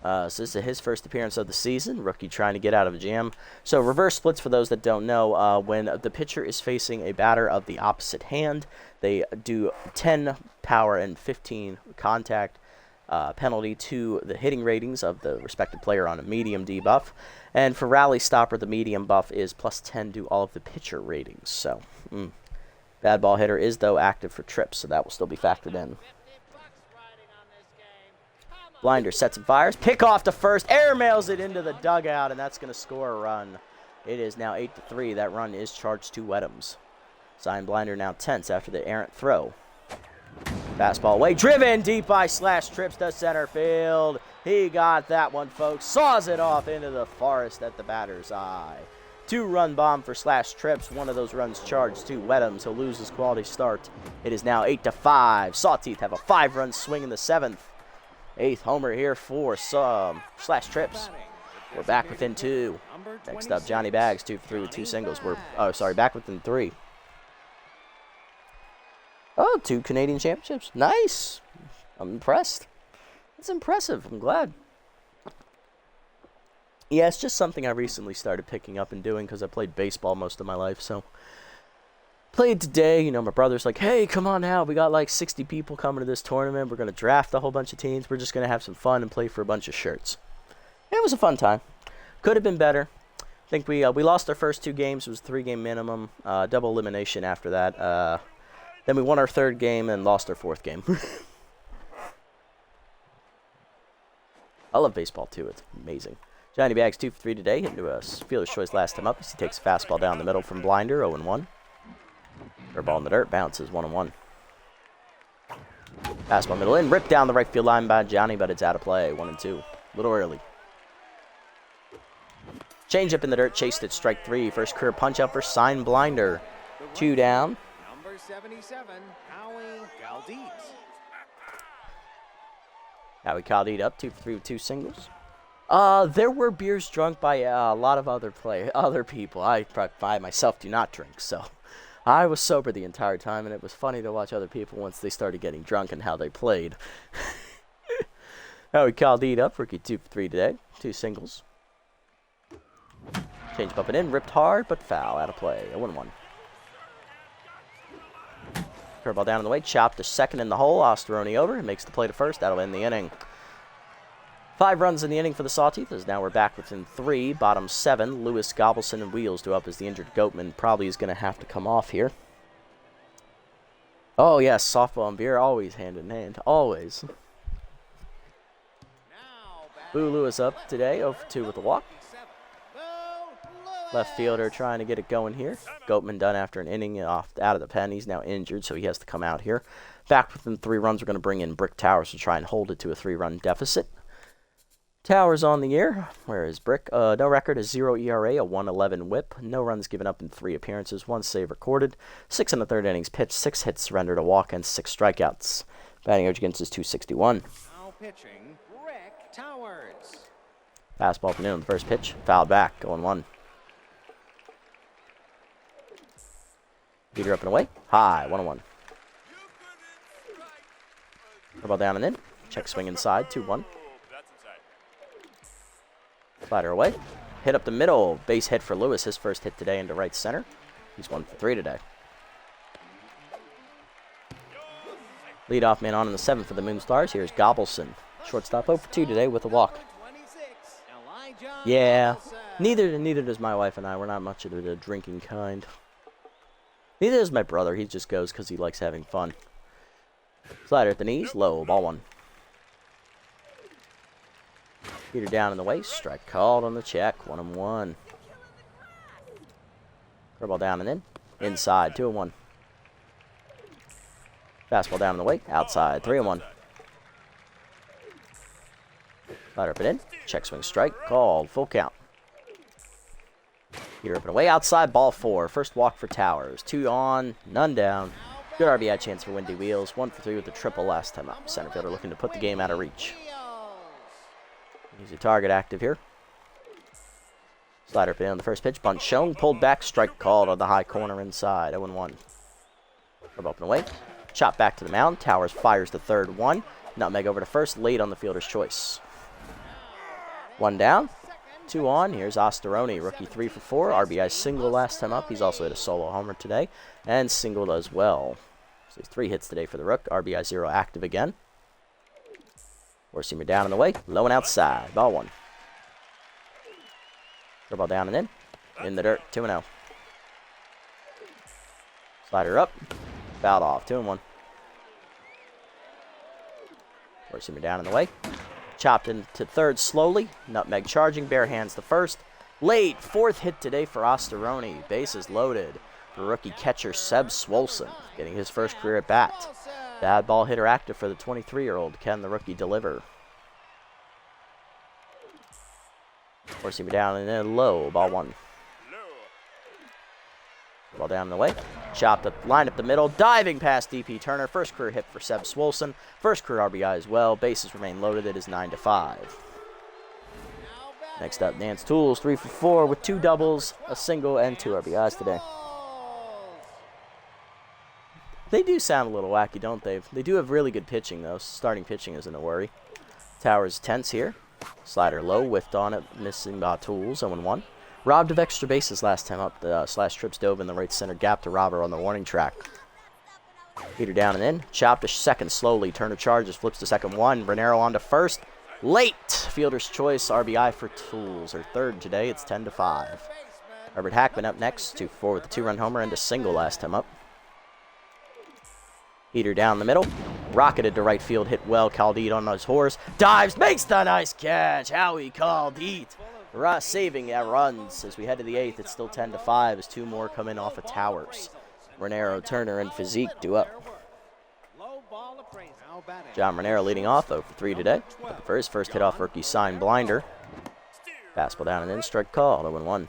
So this is his first appearance of the season. Rookie trying to get out of a jam. So reverse splits, for those that don't know, when the pitcher is facing a batter of the opposite hand, they do 10 power and 15 contact penalty to the hitting ratings of the respective player on a medium debuff. And for Rally Stopper, the medium buff is +10 to all of the pitcher ratings. So, bad ball hitter is, though, active for trips, so that will still be factored in. Blinder sets and fires. Pick off to first. Air mails it into the dugout, and that's going to score a run. It is now 8-3. That run is charged to Weddums. Sign Blinder now tense after the errant throw. Fastball away. Driven deep by Slash Trips to center field. He got that one, folks. Saws it off into the forest at the batter's eye. 2-run bomb for Slash Trips. One of those runs charged to Weddums. He'll lose his quality start. It is now 8-5. Sawteeth have a 5-run swing in the 7th. 8th homer here for Slash Trips. We're back within 2. Next up, Johnny Bags, 2 for 3 with 2 singles. Back within 3. Oh, 2 Canadian championships. Nice. I'm impressed. That's impressive. I'm glad. Yeah, it's just something I recently started picking up and doing because I played baseball most of my life, so played today. You know, my brother's like, hey, come on now. We got like 60 people coming to this tournament. We're going to draft a whole bunch of teams. We're just going to have some fun and play for a bunch of shirts. It was a fun time. Could have been better. I think we lost our first 2 games. It was a 3-game minimum. Double elimination after that. Then we won our 3rd game and lost our 4th game. I love baseball, too. It's amazing. Johnny Bags 2 for 3 today. Hit into a fielder's choice last time up. He takes a fastball down the middle from Blinder, 0-1. Ball in the dirt, bounces 1-1. Fastball middle in, ripped down the right field line by Johnny, but it's out of play, 1-2. A little early. Change up in the dirt, chased it, strike 3. First career punch up for Sign Blinder. 2 down. Number 77, Howie Galdeet. Howie Galdeet up 2 for 3 with 2 singles. There were beers drunk by a lot of other people. I myself do not drink, so I was sober the entire time, and it was funny to watch other people once they started getting drunk and how they played. Howie Galdeet up, rookie 2 for 3 today, 2 singles. Change up and in, ripped hard, but foul, out of play, 1-1. Curveball down in the way, chopped to second in the hole, Osteroni over, makes the play to first, that'll end the inning. 5 runs in the inning for the Sawteeth, as now we're back within 3. Bottom 7, Lewis, Gobelson, and Wheels do up as the injured Goatman probably is going to have to come off here. Oh, yes, softball and beer always hand in hand. Always. Boo Lewis up today, 0 for 2 with a walk. Left fielder trying to get it going here. Goatman done after an inning out of the pen. He's now injured, so he has to come out here. Back within 3 runs, we're going to bring in Brick Towers to try and hold it to a 3-run deficit. Towers on the year. Where is Brick? No record, a 0 ERA, a 1.11 whip. No runs given up in 3 appearances, 1 save recorded. 6 1/3 innings pitched, 6 hits surrendered, a walk, and 6 strikeouts. Batting average against is .261. Now pitching, Brick Towers. Fastball to noon on the first pitch. Fouled back, 0-1. Beater up and away. High, 1-1. Ball down and in. Check swing inside, 2-1. Slider away. Hit up the middle. Base hit for Lewis. His first hit today into right center. He's 1 for 3 today. Leadoff man on in the 7th for the Moonstars. Here's Gobelson. Shortstop 0 for 2 today with a walk. Yeah. Neither does my wife and I. We're not much of the drinking kind. Neither does my brother. He just goes because he likes having fun. Slider at the knees. Low. Ball 1. Peter down in the waist. Strike called on the check. 1-1. Curveball down and in. Inside. 2-1. Fastball down in the way. Outside. 3-1. Slider up and in. Check swing strike. Called. Full count. Heater up and away. Outside. Ball 4. First walk for Towers. 2 on. None down. Good RBI chance for Windy Wheels. 1 for 3 with the triple last time up. Center fielder looking to put the game out of reach. Easy target active here. Slider up in on the first pitch. Bunt shown. Pulled back. Strike called on the high corner inside. 0-1. Curve up and away. Chop back to the mound. Towers fires the third one. Nutmeg over to first. Late on the fielder's choice. 1 down. 2 on. Here's Osteroni. Rookie 3 for 4. RBI single last time up. He's also hit a solo homer today. And singled as well. So he's 3 hits today for the Rook. RBI 0 active again. Four-seamer down and away. Low and outside. Ball 1. Throw ball down and in. In the dirt. 2-0. Slider up. Fouled off. 2-1. Four-seamer down and away. Chopped into third slowly. Nutmeg charging. Bare hands the first. Late. 4th hit today for Osteroni. Bases loaded. For rookie catcher Seb Swolson. Getting his first career at bat. Bad ball hitter active for the 23-year-old. Can the rookie deliver? Four-seamer down and in low. Ball 1. Ball down and away. Chopped up, line up the middle. Diving past DP Turner. First career hit for Seb Swolson. First career RBI as well. Bases remain loaded. It is 9-5. Next up, Nance Tools. 3 for 4 with 2 doubles, a single, and 2 RBIs today. They do sound a little wacky, don't they? They do have really good pitching, though. Starting pitching isn't a worry. Towers tense here. Slider low, whiffed on it, missing by Tools, 0-1. Robbed of extra bases last time up. The slash trips dove in the right center gap to Robber on the warning track. Heater down and in. Chopped to second slowly. Turner charges, flips to second 1. Renero on to first. Late. Fielder's choice, RBI for Tools. Or third today. It's 10-5. Herbert Hackman up next. 2-4 with a 2-run homer and a single last time up. Heater down the middle. Rocketed to right field. Hit well. Caldit on his horse. Dives. Makes the nice catch. Howie Caldit. Saving runs as we head to the 8th. It's still 10-5 as 2 more come in off of Towers. Renero, Turner, and Physique do up. John Renero leading off 0 for 3 today. For his first hit off rookie sign blinder. Fastball down and in. Strike call. 0-1.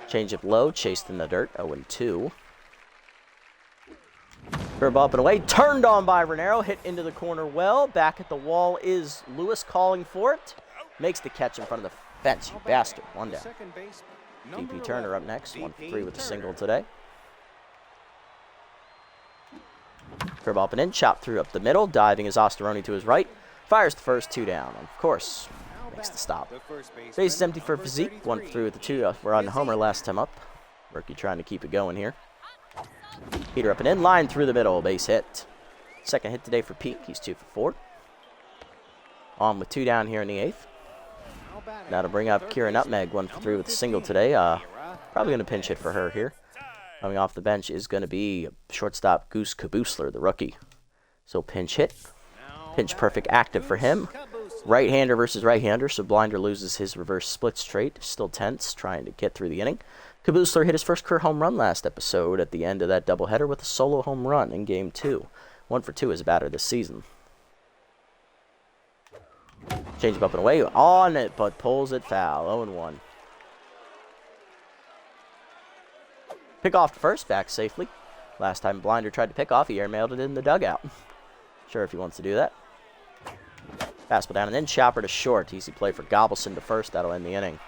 Changeup low. Chased in the dirt. 0-2. Curveball up and away. Turned on by Renero. Hit into the corner well. Back at the wall is Lewis calling for it. Makes the catch in front of the fence, you bastard. 1 down. DP Turner up next. 1 for 3 with a single today. Curveball up and in. Chop through up the middle. Diving is Osteroni to his right. Fires the first. 2 down. Of course, makes the stop. Base is empty for Physique. 1 for 3 with the 2. We're on the homer last time up. Rookie trying to keep it going here. Heater up and in. Line through the middle. Base hit. Second hit today for Peak. He's 2 for 4. On with 2 down here in the 8th. Now to bring up Kira Nutmeg. 1 for 3 with a single today. Probably going to pinch hit for her here. Coming off the bench is going to be shortstop Goose Kabusler, the rookie. So pinch hit. Pinch perfect active for him. Right-hander versus right-hander, so Blinder loses his reverse splits trait. Still tense, trying to get through the inning. Kabusler hit his first career home run last episode at the end of that doubleheader with a solo home run in Game 2. 1 for 2 as a batter this season. Change up and away. On it, but pulls it foul. 0-1. Pick off to first, back safely. Last time Blinder tried to pick off, he airmailed it in the dugout. Sure if he wants to do that. Fastball down and then chopper to short. Easy play for Gobelson to first. That'll end the inning.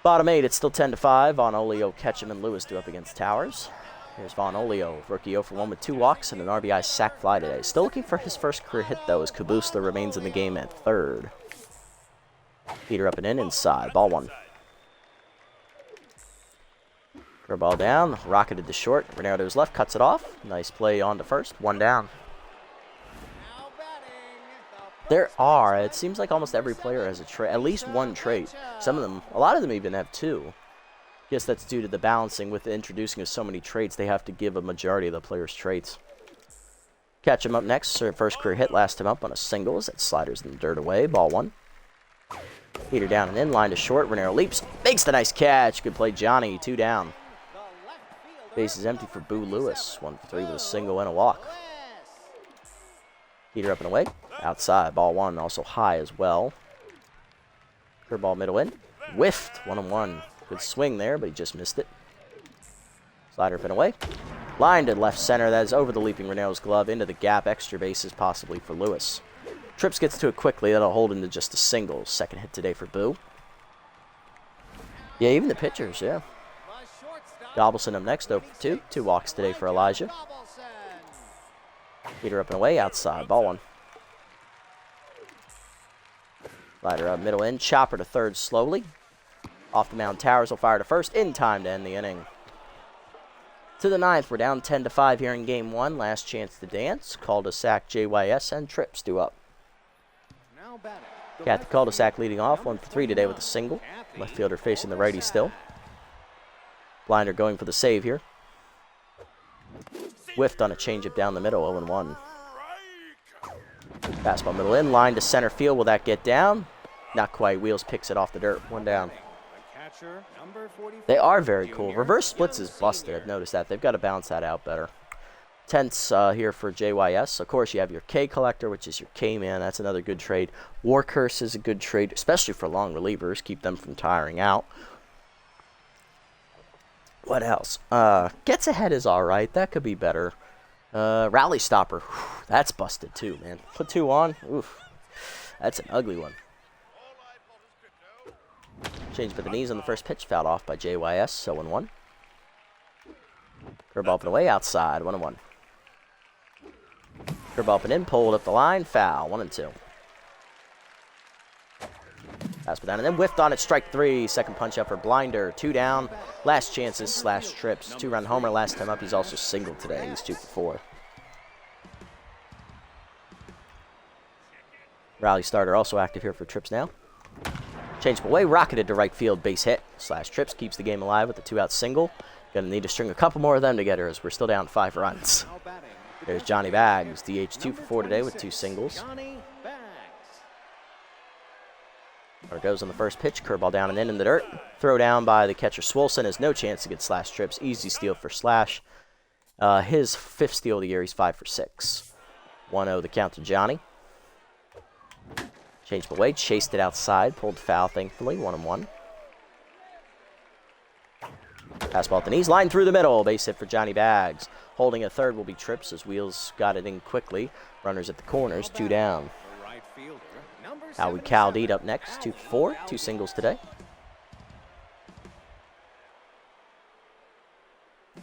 Bottom 8, it's still 10-5. Von Olio, Ketchum, and Lewis do up against Towers. Here's Von Olio, rookie 0 for 1 with 2 walks and an RBI sac fly today. Still looking for his first career hit, though, as Kabusler remains in the game at third. Heater up and in, inside. Ball 1. Curveball down, rocketed to short. Renero to his left, cuts it off. Nice play on to first. 1 down. There are, it seems like almost every player has a trait, at least 1 trait. Some of them, a lot of them even have 2. Guess that's due to the balancing with the introducing of so many traits. They have to give a majority of the players' traits. Catch him up next. First career hit last time up on a singles. That sliders in the dirt away. Ball 1. Heater down and in. Line to short. Renero leaps. Makes the nice catch. Good play, Johnny. 2 down. Base is empty for Boo Lewis. 1 for 3 with a single and a walk. Heater up and away. Outside. Ball 1 also high as well. Curveball middle in. Whiffed. 1-1. Good swing there, but he just missed it. Slider up and away. Line to left center. That is over the leaping Ronaldo's glove into the gap. Extra bases possibly for Lewis. Trips gets to it quickly. That'll hold into just a single. Second hit today for Boo. Yeah, even the pitchers, yeah. Dobelson up next, 0-2. 2 walks today for Elijah. Heater up and away, outside. Ball 1. Slider up, middle in. Chopper to third slowly. Off the mound, Towers will fire to first in time to end the inning. To the 9th, we're down 10-5 here in Game 1. Last chance to dance. Cul-de-sac, JYS, and Trips due up. Kathy Cul-de-sac leading off, 1 for 3 today with a single. Left fielder facing the righty still. Blinder going for the save here. Whiffed on a changeup down the middle, 0-1. Fastball middle in, line to center field. Will that get down? Not quite. Wheels picks it off the dirt. 1 down. They are very cool. Reverse splits is busted. I've noticed that. They've got to balance that out better. 10ths here for JYS. Of course, you have your K Collector, which is your K-Man. That's another good trade. War Curse is a good trade, especially for long relievers. Keep them from tiring out. What else? Gets ahead is all right. That could be better. Rally Stopper. Whew, that's busted too, man. Put 2 on. Oof. That's an ugly one. Change for the knees on the first pitch. Fouled off by JYS. 0-1. Curveball up and away. Outside. 1-1. Curveball up and in. Pulled up the line. Foul. 1-2. Fastball down and then whiffed on it. Strike 3. Second punch up for Blinder. 2 down. Last chances / trips. 2-run homer last time up. He's also singled today. He's 2 for 4. Rally starter also active here for Trips now. Change away. Rocketed to right field. Base hit / trips. Keeps the game alive with a 2-out single. Gonna need to string a couple more of them together as we're still down 5 runs. There's Johnny Bags. DH 2 for 4 today with 2 singles. There goes on the first pitch. Curveball down and in the dirt. Throw down by the catcher Swolson. Has no chance to get / trips. Easy steal for Slash. His 5th steal of the year. He's 5 for 6. 1-0 the count to Johnny. Changed away. Chased it outside. Pulled foul, thankfully. 1-1. Fastball at the knees. Line through the middle. Base hit for Johnny Bags. Holding at third will be Trips as Wheels got it in quickly. Runners at the corners. 2 down. Howie Caldeed up next, 2 for 4, 2 singles today.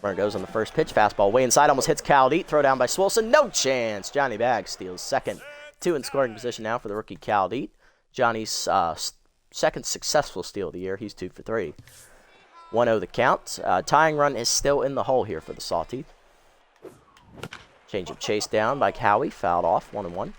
Runner goes on the first pitch, fastball way inside, almost hits Caldeed, throw down by Swolson, no chance. Johnny Bags steals second. 2 in scoring position now for the rookie Caldeed. Johnny's second successful steal of the year, he's 2 for 3. 1-0 the count. Tying run is still in the hole here for the Sawteeth. Change of chase down by Howie, fouled off, 1-1.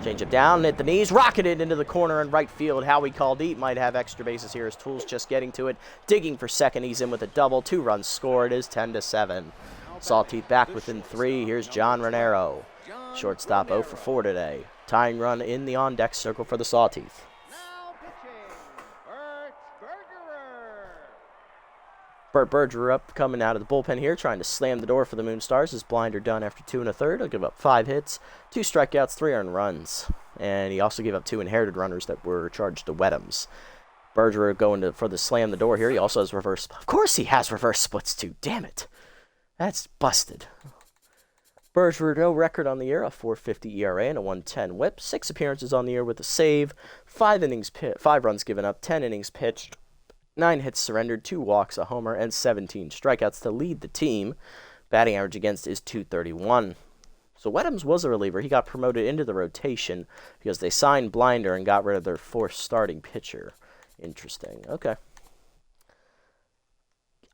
Change it down at the knees, rocketed into the corner in right field. Howie Caldeet might have extra bases here. His Tools just getting to it. Digging for second, he's in with a double. 2 runs scored. It is 10-7. Sawteeth back within 3. Here's John Renero. Shortstop 0 for 4 today. Tying run in the on-deck circle for the Sawteeth. Bert Bergerer up, coming out of the bullpen here, trying to slam the door for the Moonstars. His Blinder done after 2 1/3. He'll give up 5 hits, 2 strikeouts, 3 earned runs. And he also gave up 2 inherited runners that were charged to Weddams. Bergerer going for the slam the door here. He also has reverse. Of course he has reverse splits too. Damn it. That's busted. Bergerer, no record on the year, a 4.50 ERA and a 1.10 whip. 6 appearances on the year with a save. 5 runs given up, 10 innings pitched. 9 hits surrendered, 2 walks, a homer, and 17 strikeouts to lead the team. Batting average against is .231. So Weddams was a reliever. He got promoted into the rotation because they signed Blinder and got rid of their 4th starting pitcher. Interesting. Okay.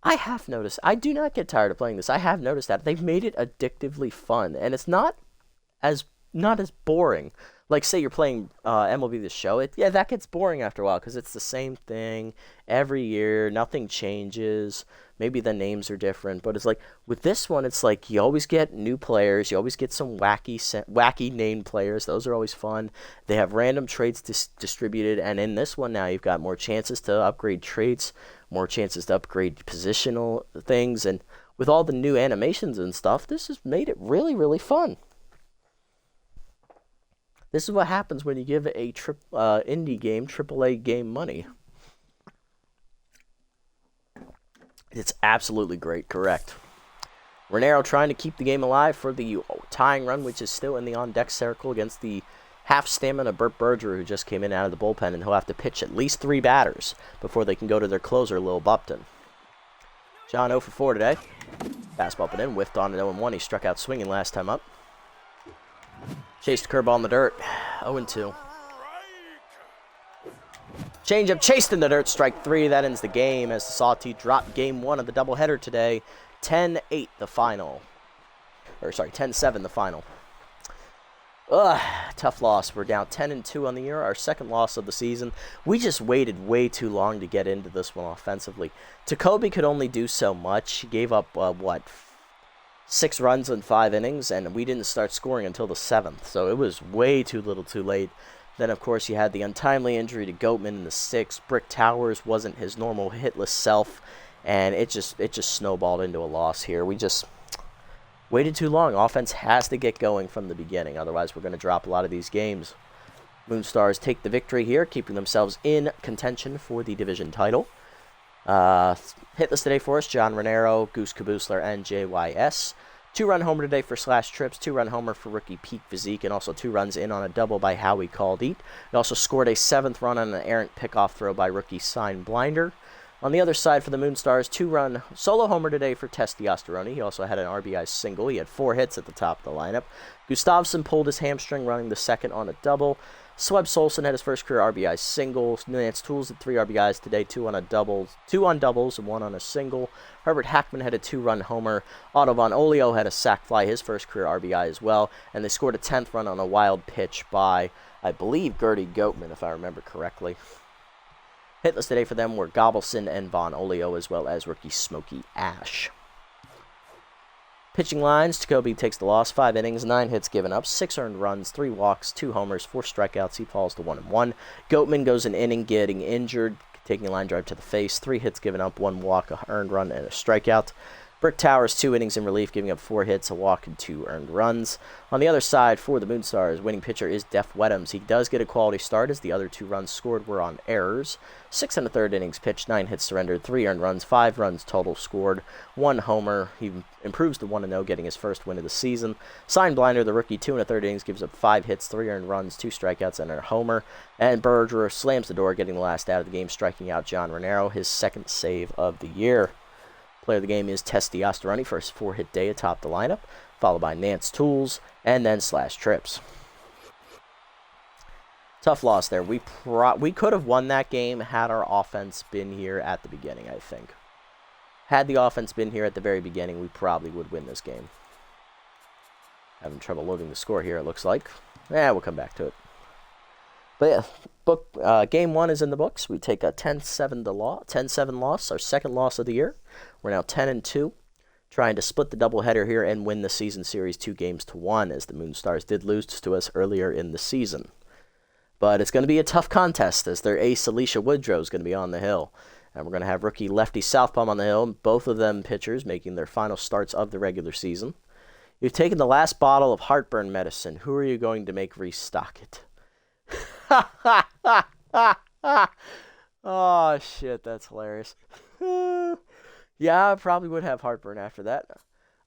I have noticed, I do not get tired of playing this. I have noticed that they've made it addictively fun, and it's not as boring. Like, say you're playing MLB The Show, that gets boring after a while because it's the same thing every year. Nothing changes. Maybe the names are different, but it's like with this one, it's like you always get new players. You always get some wacky named players. Those are always fun. They have random traits distributed, and in this one now, you've got more chances to upgrade traits, more chances to upgrade positional things, and with all the new animations and stuff, this has made it really, really fun. This is what happens when you give a indie game, AAA game money. It's absolutely great, correct. Renero trying to keep the game alive for the tying run, which is still in the on-deck circle against the half-stamina Burt Berger, who just came in out of the bullpen, and he'll have to pitch at least 3 batters before they can go to their closer, Lil Bupton. John 0 for 4 today. Fastball up and in, whiffed on an 0-1. He struck out swinging last time up. Chased curveball in the dirt, 0-2. Changeup chased in the dirt, strike 3. That ends the game as the Sawteeth drop game 1 of the doubleheader today. 10-8 the final. 10-7 the final. Tough loss. We're down 10-2 on the year, our second loss of the season. We just waited way too long to get into this one offensively. Jacoby could only do so much. He gave up, 6 runs in 5 innings, and we didn't start scoring until the 7th, so it was way too little too late. Then, of course, you had the untimely injury to Goatman in the 6th. Brick Towers wasn't his normal hitless self, and it just snowballed into a loss here. We just waited too long. Offense has to get going from the beginning, otherwise we're going to drop a lot of these games. Moonstars take the victory here, keeping themselves in contention for the division title. Hitless today for us, John Renero, Goose Caboosler, and JYS. 2-run homer today for Slash Trips, 2-run homer for rookie Peak Physique, and also 2 runs in on a double by Howie Caldeet. He also scored a 7th run on an errant pickoff throw by rookie Sign Blinder. On the other side for the Moonstars, 2-run solo homer today for Testy Osteroni. He also had an RBI single. He had 4 hits at the top of the lineup. Gustavsson pulled his hamstring running the 2nd on a double. Sweb Solson had his first career RBI single. Nance Tools had 3 RBIs today, 2 on doubles, and 1 on a single. Herbert Hackman had a 2-run homer. Otto Von Olio had a sac fly, his first career RBI as well. And they scored a 10th run on a wild pitch by, I believe, Gertie Goatman, if I remember correctly. Hitless today for them were Gobelson and Von Olio, as well as rookie Smokey Ash. Pitching lines, Jacoby takes the loss, 5 innings, 9 hits given up, 6 earned runs, 3 walks, 2 homers, 4 strikeouts. He falls to 1-1. Goatman goes an inning getting injured, taking a line drive to the face, 3 hits given up, 1 walk, a earned run, and a strikeout. Brick Towers, 2 innings in relief, giving up 4 hits, a walk, and 2 earned runs. On the other side, for the Moonstars, winning pitcher is Def Weddams. He does get a quality start, as the other 2 runs scored were on errors. 6 1/3 innings pitched, 9 hits surrendered, 3 earned runs, 5 runs total scored, 1 homer. He improves to 1-0, getting his first win of the season. Sign Blinder, the rookie, 2 1/3 innings, gives up 5 hits, 3 earned runs, 2 strikeouts, and a homer. And Berger slams the door, getting the last out of the game, striking out John Renero, his 2nd save of the year. Player of the game is Testy Osteroni for his 4-hit day atop the lineup, followed by Nance Tools, and then Slash Trips. Tough loss there. We could have won that game had our offense been here at the beginning, I think. Had the offense been here at the very beginning, we probably would win this game. Having trouble loading the score here, it looks like. We'll come back to it. But yeah, game 1 is in the books. We take a 10-7 loss, our second loss of the year. We're now 10-2, trying to split the doubleheader here and win the season series 2-1, as the Moonstars did lose to us earlier in the season. But it's going to be a tough contest, as their ace, Alicia Woodrow, is going to be on the hill. And we're going to have rookie lefty Southpaw on the hill, both of them pitchers making their final starts of the regular season. You've taken the last bottle of heartburn medicine. Who are you going to make restock it? Oh, shit, that's hilarious. Yeah, I probably would have heartburn after that.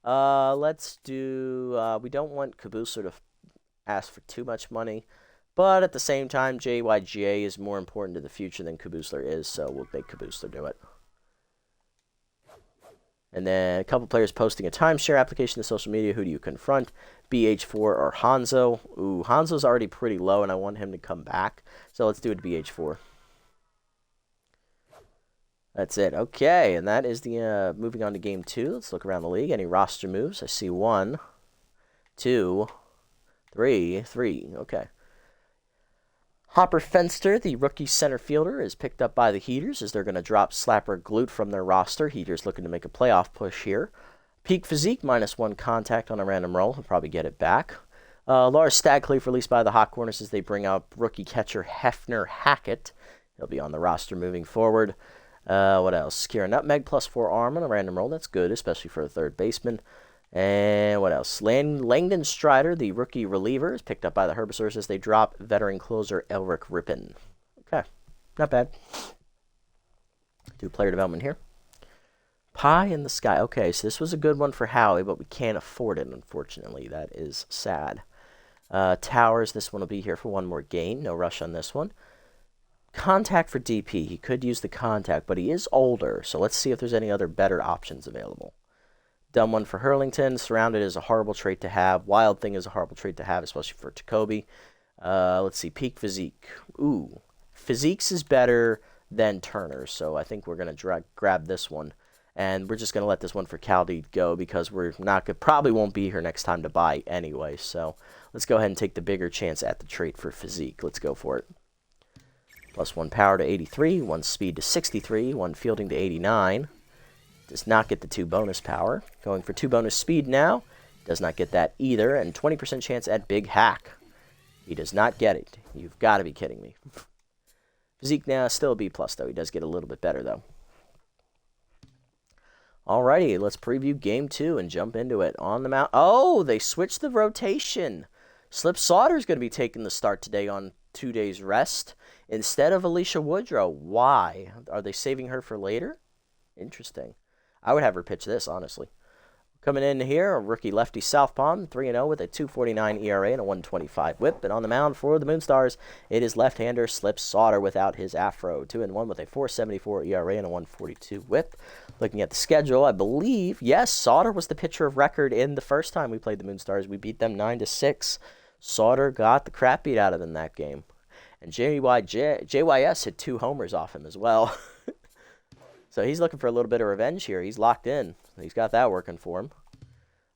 Let's do, we don't want Caboosler to ask for too much money, but at the same time, JYGA is more important to the future than Caboosler is, so we'll make Caboosler do it. And then a couple players posting a timeshare application to social media. Who do you confront? BH4 or Hanzo? Ooh, Hanzo's already pretty low, and I want him to come back. So let's do it to BH4. That's it. Okay, and that is the moving on to game 2. Let's look around the league. Any roster moves? I see 1, 2, 3. Okay. Hopper Fenster, the rookie center fielder, is picked up by the Heaters as they're going to drop Slapper Glute from their roster. Heaters looking to make a playoff push here. Peak Physique, -1 contact on a random roll. He'll probably get it back. Lars Stagcliffe released by the Hot Corners as they bring up rookie catcher Hefner Hackett. He'll be on the roster moving forward. What else? Secure a Nutmeg plus 4 arm on a random roll. That's good, especially for a third baseman. And what else? Langdon Strider, the rookie reliever, is picked up by the Herbivores as they drop veteran closer Elric Rippin. Okay, not bad. Do player development here. Pie in the Sky. Okay, so this was a good one for Howie, but we can't afford it, unfortunately. That is sad. Towers, this one will be here for one more gain. No rush on this one. Contact for DP. He could use the contact, but he is older, so let's see if there's any other better options available. Dumb one for Hurlington. Surrounded is a horrible trait to have. Wild Thing is a horrible trait to have, especially for Jacoby. Let's see. Peak Physique. Ooh. Physiques is better than Turner, so I think we're going to grab this one. And we're just going to let this one for Caldeed go because we're not probably won't be here next time to buy anyway. So let's go ahead and take the bigger chance at the trait for Physique. Let's go for it. Plus 1 power to 83, 1 speed to 63, 1 fielding to 89. Does not get the 2 bonus power. Going for 2 bonus speed now. Does not get that either. And 20% chance at Big Hack. He does not get it. You've got to be kidding me. Physique now still a B+, though. He does get a little bit better, though. Alrighty, let's preview Game 2 and jump into it. On the mound. Oh, they switched the rotation. Slip Sauter's going to be taking the start today on 2 days rest instead of Alicia Woodrow. Why? Are they saving her for later? Interesting. I would have her pitch this, honestly. Coming in here, a rookie lefty southpaw, 3-0 with a 2.49 ERA and a 1.25 whip. And on the mound for the Moonstars, it is left-hander Slip Sauter without his afro. 2-1 with a 4.74 ERA and a 1.42 whip. Looking at the schedule, I believe, yes, Sauter was the pitcher of record in the first time we played the Moonstars. We beat them 9-6. Sauter got the crap beat out of him in that game. And JYS hit 2 homers off him as well. So he's looking for a little bit of revenge here. He's locked in. He's got that working for him.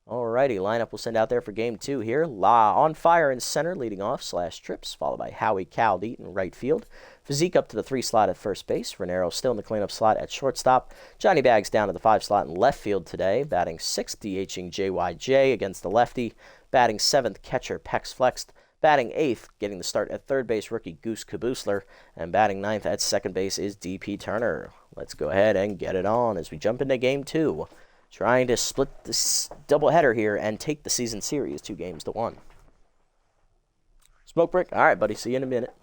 Alrighty, lineup we'll send out there for Game 2 here. On fire in center, leading off, /Trips, followed by Howie Caldeet in right field. Physique up to the 3 slot at first base. Renero still in the cleanup slot at shortstop. Johnny Bags down to the 5 slot in left field today. Batting 6th, DHing JYJ against the lefty. Batting 7th, catcher Pex Flexed. Batting 8th, getting the start at third base, rookie Goose Kaboosler. And batting 9th at second base is DP Turner. Let's go ahead and get it on as we jump into Game 2. Trying to split this doubleheader here and take the season series 2-1. Smoke break? All right, buddy. See you in a minute.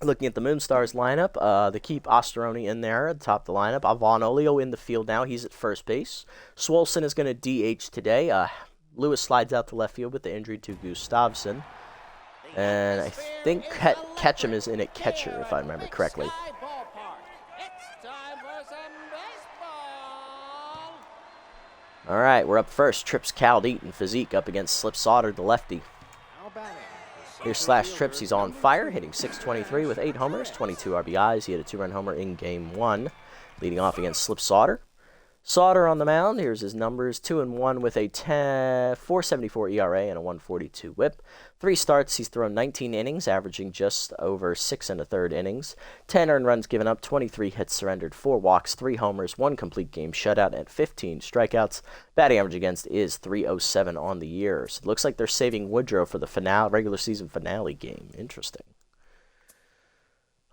Looking at the Moonstars lineup, they keep Osteroni in there at the top of the lineup. Avon Olio in the field now. He's at first base. Swolson is going to DH today. Lewis slides out to left field with the injury to Gustavsson. And I think Ketchum is in at catcher, if I remember correctly. All right, we're up first. Trips Caldeet and Physique up against Slip Sauter, the lefty. Here's /Trips. He's on fire, hitting .623 with 8 homers, 22 RBIs. He had a 2-run homer in Game 1, leading off against Slip Sauter. Sauter on the mound. Here's his numbers. 2-1 with a 4.74 ERA and a 1.42 whip. 3 starts. He's thrown 19 innings, averaging just over 6 1/3 innings. 10 earned runs given up, 23 hits surrendered, 4 walks, 3 homers, 1 complete game shutout, and 15 strikeouts. Batting average against is .307 on the year. So it looks like they're saving Woodrow for the regular season finale game. Interesting.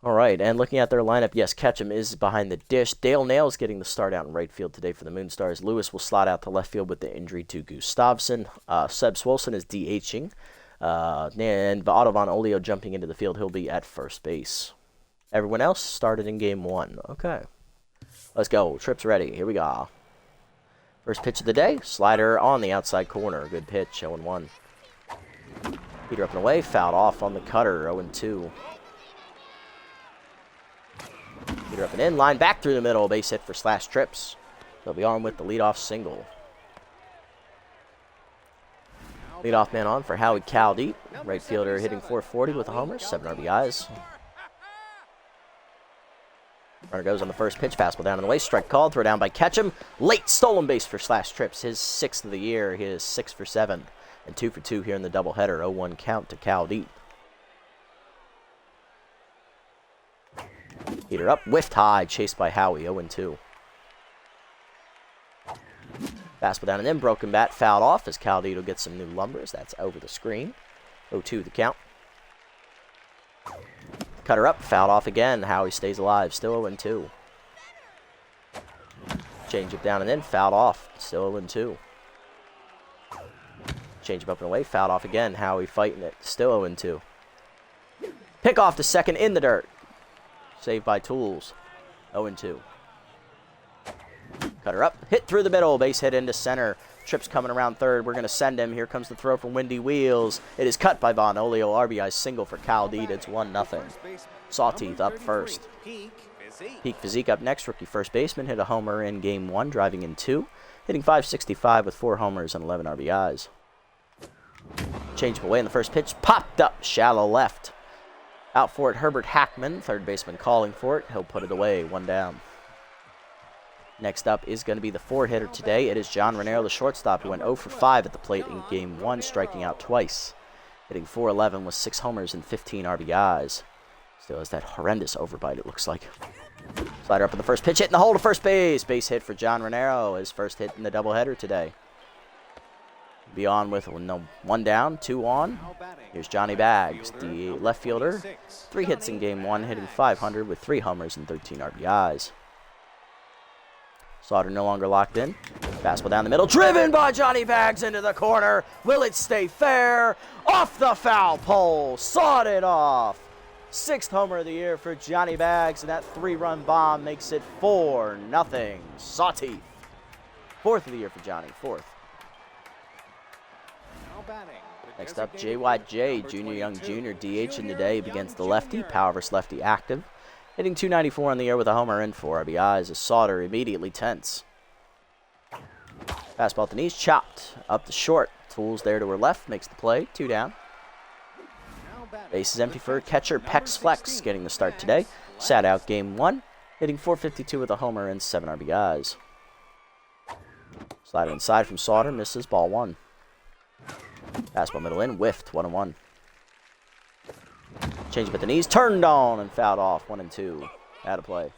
All right, and looking at their lineup, yes, Ketchum is behind the dish. Dale Nail's getting the start out in right field today for the Moonstars. Lewis will slot out to left field with the injury to Gustavsson. Seb Swolson is DHing. And Otto Von Olio jumping into the field. He'll be at first base. Everyone else started in Game 1. Okay. Let's go. Trips ready. Here we go. First pitch of the day. Slider on the outside corner. Good pitch. 0-1. Peter up and away. Fouled off on the cutter. 0-2. Peter up and in, line back through the middle, base hit for /Trips. They'll be on with the leadoff single. Leadoff man on for Howie Caldeet. Right fielder hitting .440 with a homer, 7 RBIs. Runner goes on the first pitch, fastball down in the way, strike called, throw down by Ketchum. Late stolen base for /Trips, his 6th of the year. He is 6 for 7 and 2 for 2 here in the doubleheader. 0-1 count to Caldeet. Peter up, whiffed high, chased by Howie, 0-2. Fastball down and in, broken bat, fouled off as Caldeet will get some new lumbers. That's over the screen. 0-2 the count. Cutter up, fouled off again. Howie stays alive, still 0-2. Change up down and in, fouled off, still 0-2. Change up and away, fouled off again. Howie fighting it, still 0-2. Pick off to second in the dirt. Saved by Tools, 0-2. Cutter up, hit through the middle, base hit into center. Tripp's coming around third. We're going to send him. Here comes the throw from Windy Wheels. It is cut by Von Olio. RBI single for Cal Deed. It's 1-0. Sawteeth up first. Peak Physique up next. Rookie first baseman hit a homer in Game 1, driving in 2. Hitting .565 with 4 homers and 11 RBIs. Changed away in the first pitch. Popped up, shallow left. Out for it, Herbert Hackman. Third baseman calling for it. He'll put it away, 1 down. Next up is going to be the 4-hitter today. It is John Raniero, the shortstop, who went 0 for 5 at the plate in Game 1, striking out twice. Hitting .411 with 6 homers and 15 RBIs. Still has that horrendous overbite, it looks like. Slider up in the first pitch, hit in the hole to first base. Base hit for John Raniero, his first hit in the doubleheader today. Be on with 1 down, 2 on. Here's Johnny Baggs, the left fielder. 3 hits in Game 1, hitting .500 with 3 homers and 13 RBIs. Sauter no longer locked in. Fastball down the middle, driven by Johnny Baggs into the corner. Will it stay fair? Off the foul pole, sawed it off. 6th homer of the year for Johnny Baggs, and that 3-run bomb makes it 4-0. Sawteeth. 4th of the year for Johnny, 4th. Next up, JYJ, Junior Young Jr. DH in today against the lefty. Power versus lefty active. Hitting .294 on the year with a homer and 4 RBIs as Sauter immediately tense. Fastball at the knees, chopped up to short. Tools there to her left, makes the play, 2 down. Base is empty for catcher Pex Flex, getting the start today. Sat out Game 1, hitting .452 with a homer and 7 RBIs. Slider inside from Sauter, misses, ball 1. Fastball middle in, whiffed, 1-1. Change up at the knees, turned on and fouled off, 1-2. Out of play.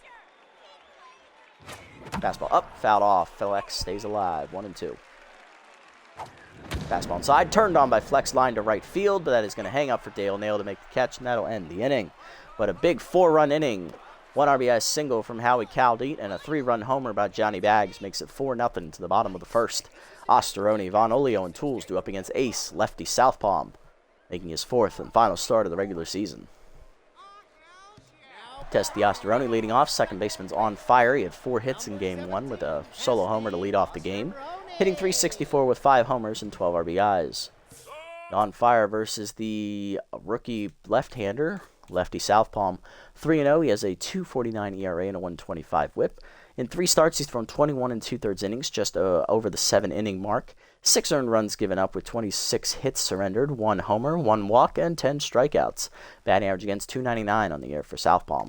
Fastball up, fouled off. Flex stays alive, 1-2. Fastball inside, turned on by Flex, line to right field, but that is going to hang up for Dale Nail to make the catch, and that'll end the inning. But a big 4-run inning. 1 RBI single from Howie Caldeet and a 3-run homer by Johnny Baggs makes it 4-0 to the bottom of the first. Osteroni, Von Olio, and Tools do up against Ace, lefty Southpaw, making his 4th and final start of the regular season. Test the Osteroni leading off. Second baseman's on fire. He had 4 hits in Game 1 with a solo homer to lead off the game. Hitting .364 with 5 homers and 12 RBIs. On fire versus the rookie left-hander, lefty Southpaw. 3-0. He has a .249 ERA and a .125 whip. In 3 starts, he's thrown 21 2/3 innings, just over the 7-inning mark. 6 earned runs given up with 26 hits surrendered, 1 homer, 1 walk, and 10 strikeouts. Batting average against .299 on the year for Southpaw.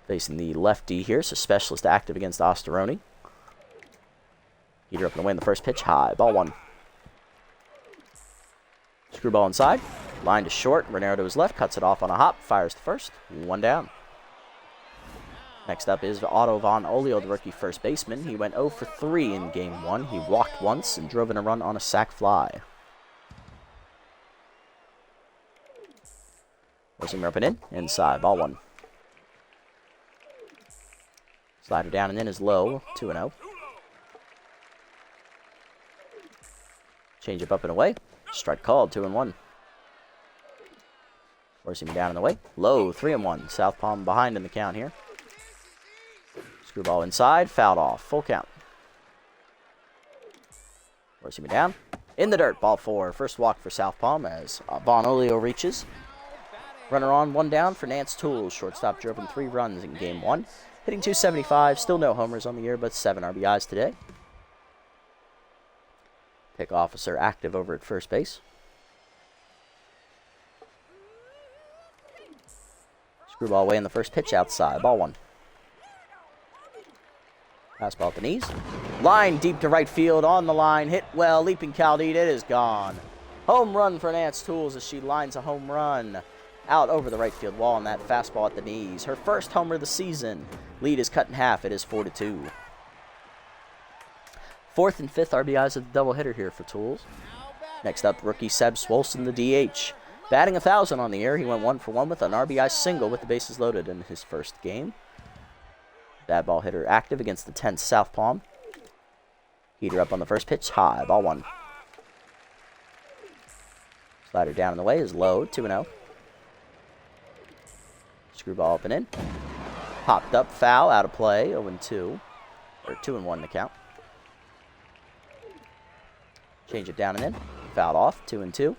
Facing the lefty here, so specialist active against Osteroni. Heater up and away in the first pitch, high, ball 1. Screwball inside, line to short, Raniero to his left, cuts it off on a hop, fires the first, 1 down. Next up is Otto Von Olio, the rookie first baseman. He went 0 for 3 in Game 1. He walked once and drove in a run on a sac fly. Rosinger up and in, inside, ball 1. Slider down and in is low, 2-0. Change up and away, strike called, 2-1. Rosinger down and away, low, 3-1. Southpaw behind in the count here. Screwball inside, fouled off, full count. Rosinger down, in the dirt, ball 4. First walk for Southpaw as Von Olio reaches. Runner on, 1 down for Nance Tools. Shortstop drove in 3 runs in Game 1. Hitting .275, still no homers on the year, but 7 RBIs today. Pick officer active over at first base. Screwball away in the first pitch outside, ball 1. Fastball at the knees. Line deep to right field, on the line, hit well, leaping Caldeet, it is gone. Home run for Nance Tools as she lines a home run out over the right field wall on that fastball at the knees. Her first homer of the season. Lead is cut in half, it is 4-2. 4th and 5th RBIs of the doubleheader here for Tools. Next up, rookie Seb Swolson, the DH. Batting 1,000 on the year. He went 1 for 1 with an RBI single with the bases loaded in his first game. Bad ball hitter active against the 10th South Palm. Heater up on the first pitch. High. Ball 1. Slider down in the way is low. 2-0. Screwball up and in. Popped up. Foul. Out of play. 0-2. Or 2-1 to count. Change it down and in. Fouled off. 2-2.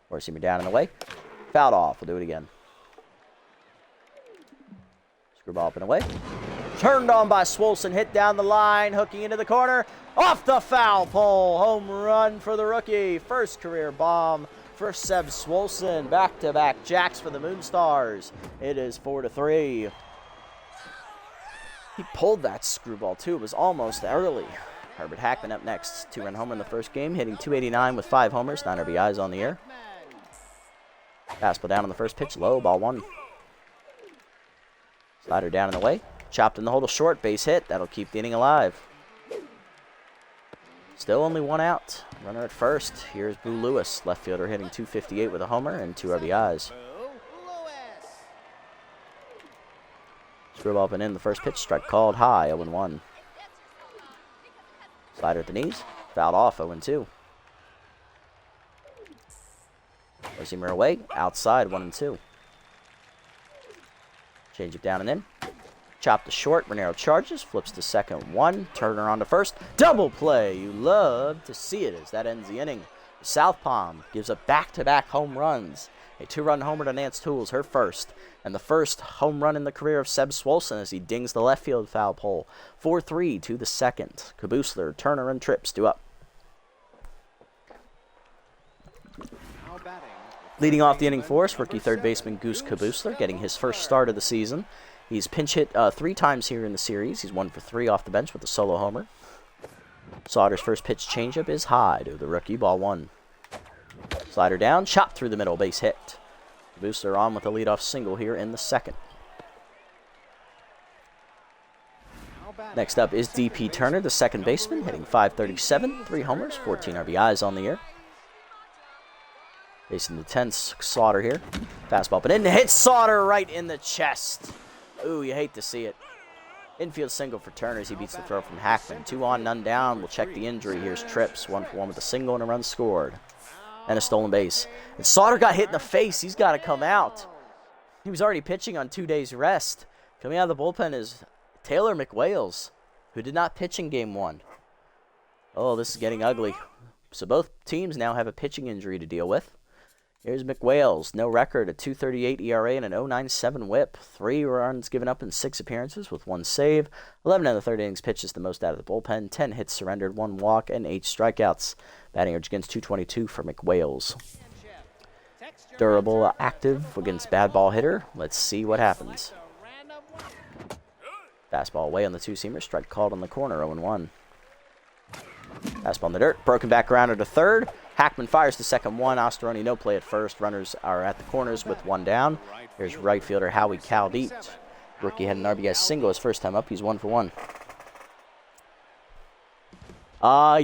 Four-seamer down in the way. Fouled off. We'll do it again. Screwball up and away. Turned on by Swolson. Hit down the line. Hooking into the corner. Off the foul pole. Home run for the rookie. First career bomb for Seb Swolson. Back-to-back jacks for the Moonstars. It is 4-3. He pulled that screwball, too. It was almost early. Herbert Hackman up next. 2-run homer in the first game, hitting .289 with 5 homers, 9 RBIs on the year. Fastball down on the first pitch, low, ball 1. Slider down in the way. Chopped in the hole to short, base hit. That'll keep the inning alive. Still only 1 out. Runner at first. Here's Boo Lewis, left fielder, hitting .258 with a homer and 2 RBIs. Screwball up and in the first pitch, strike called high, 0-1. Slider at the knees, fouled off, 0-2. Four-seamer away, outside, 1-2. Change it down and in. Chop to short, Renero charges, flips to second, 1. Turner on to first. Double play, you love to see it as that ends the inning. South Palm gives up back-to-back home runs. A 2-run homer to Nance Tools, her first. And the first home run in the career of Seb Swolson as he dings the left field foul pole. 4-3 to the second. Kabusler, Turner, and Trips due up. Leading off the inning for us, rookie third baseman Goose Kabusler, getting his first start of the season. He's pinch hit 3 times here in the series. He's 1 for 3 off the bench with a solo homer. Sauter's first pitch changeup is high to the rookie, ball 1. Slider down, chopped through the middle, base hit. Booster on with a leadoff single here in the second. Next up is D.P. Turner, the second baseman, hitting .537, 3 homers, 14 RBIs on the year. Facing the 10th, Slaughter here. Fastball, but in, hits Slaughter right in the chest. Ooh, you hate to see it. Infield single for Turner as he beats the throw from Hackman. 2 on, none down. We'll check the injury. Here's Trips, 1 for 1 with a single and a run scored. And a stolen base. And Slaughter got hit in the face. He's got to come out. He was already pitching on 2 days rest. Coming out of the bullpen is Taylor McWales, who did not pitch in Game 1. Oh, this is getting ugly. So both teams now have a pitching injury to deal with. Here's McWales, no record, a .238 ERA and an .097 whip. 3 runs given up in 6 appearances with 1 save. 11 in the third innings pitches, the most out of the bullpen. 10 hits surrendered, 1 walk, and 8 strikeouts. Batting average against .222 for McWales. Durable, active against bad ball hitter. Let's see what happens. Fastball away on the 2-seamer. Strike called on the corner, 0-1. Fastball in the dirt. Broken back grounder to third. Hackman fires to second, 1. Osteroni no play at first. Runners are at the corners with 1 down. Here's right fielder Howie Caldeet. Rookie had an RBI single his first time up. He's 1 for 1.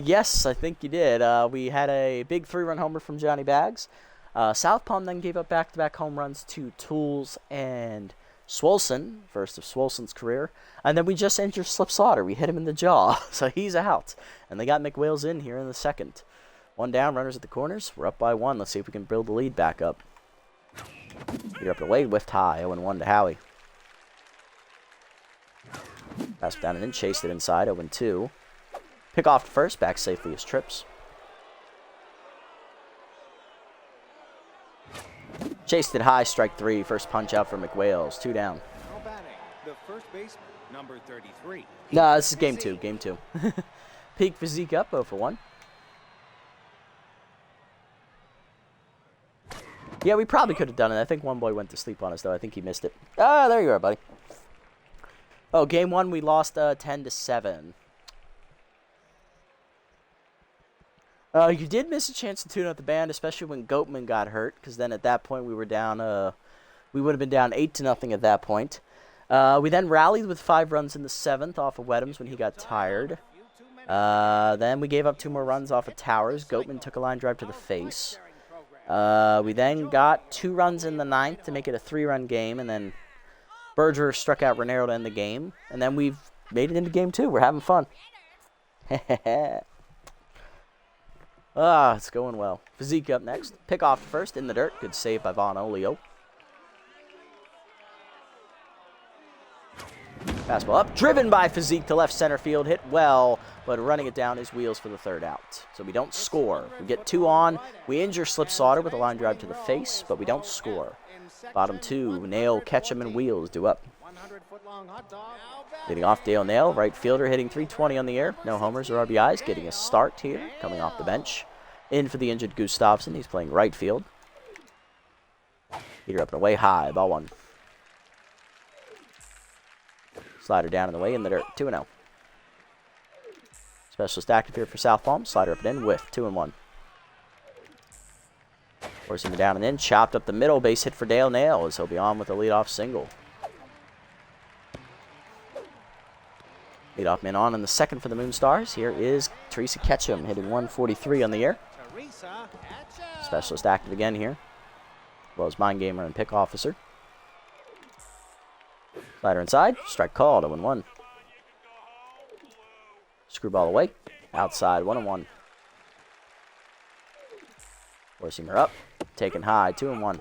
Yes, I think you did. We had a big 3-run homer from Johnny Baggs. South Palm then gave up back-to-back home runs to Tools and Swolson, first of Swolson's career. And then we just injured Slip Slaughter. We hit him in the jaw, so he's out. And they got McWales in here in the second. 1 down, runners at the corners. We're up by 1. Let's see if we can build the lead back up. You're up and away, whiffed high, 0-1 to Howie. Pass down and in, chased it inside, 0-2. Pick off to first, back safely as Trips. Chased it high, strike 3. First punch out for McWales, 2 down. The first baseman, number 33. No, this is game 2, game 2. Peak physique up, 0 for 1. Yeah, we probably could have done it. I think one boy went to sleep on us, though. I think he missed it. Ah, there you are, buddy. Oh, game 1, we lost 10-7. You did miss a chance to tune out the band, especially when Goatman got hurt, because then at that point we were down, we would have been down 8-0 at that point. We then rallied with 5 runs in the 7th off of Wedhams when he got tired. Then we gave up 2 more runs off of Towers. Goatman took a line drive to the face. We then got 2 runs in the 9th to make it a 3-run game, and then Berger struck out Renero to end the game, and then we've made it into game 2. We're having fun. It's going well. Physique up next. Pick off first in the dirt. Good save by Von Olio. Fastball up. Driven by Physique to left center field. Hit well, but running it down is Wheels for the 3rd out. So we don't score. We get 2 on. We injure Slip Sauter with a line drive to the face, but we don't score. Bottom 2, Nail, Ketchum, and Wheels do up. Leading off Dale Nail, right fielder, hitting .320 on the air. No homers or RBIs, getting a start here, coming off the bench. In for the injured Gustafsson, he's playing right field. Heater up and away, high, ball 1. Slider down and away in the dirt, 2-0. Specialist active here for South Palm, slider up and in, whiff, 2-1. Forcing him down and in, chopped up the middle, base hit for Dale Nail as he'll be on with a leadoff single. Leadoff man on in the 2nd for the Moonstars. Here is Teresa Ketchum hitting 143 on the air. Specialist active again here, as well as Mind Gamer and Pick Officer. Slider inside, strike called, 0-1. Screwball away, outside, 1-1. Forcing her up, taken high, 2-1.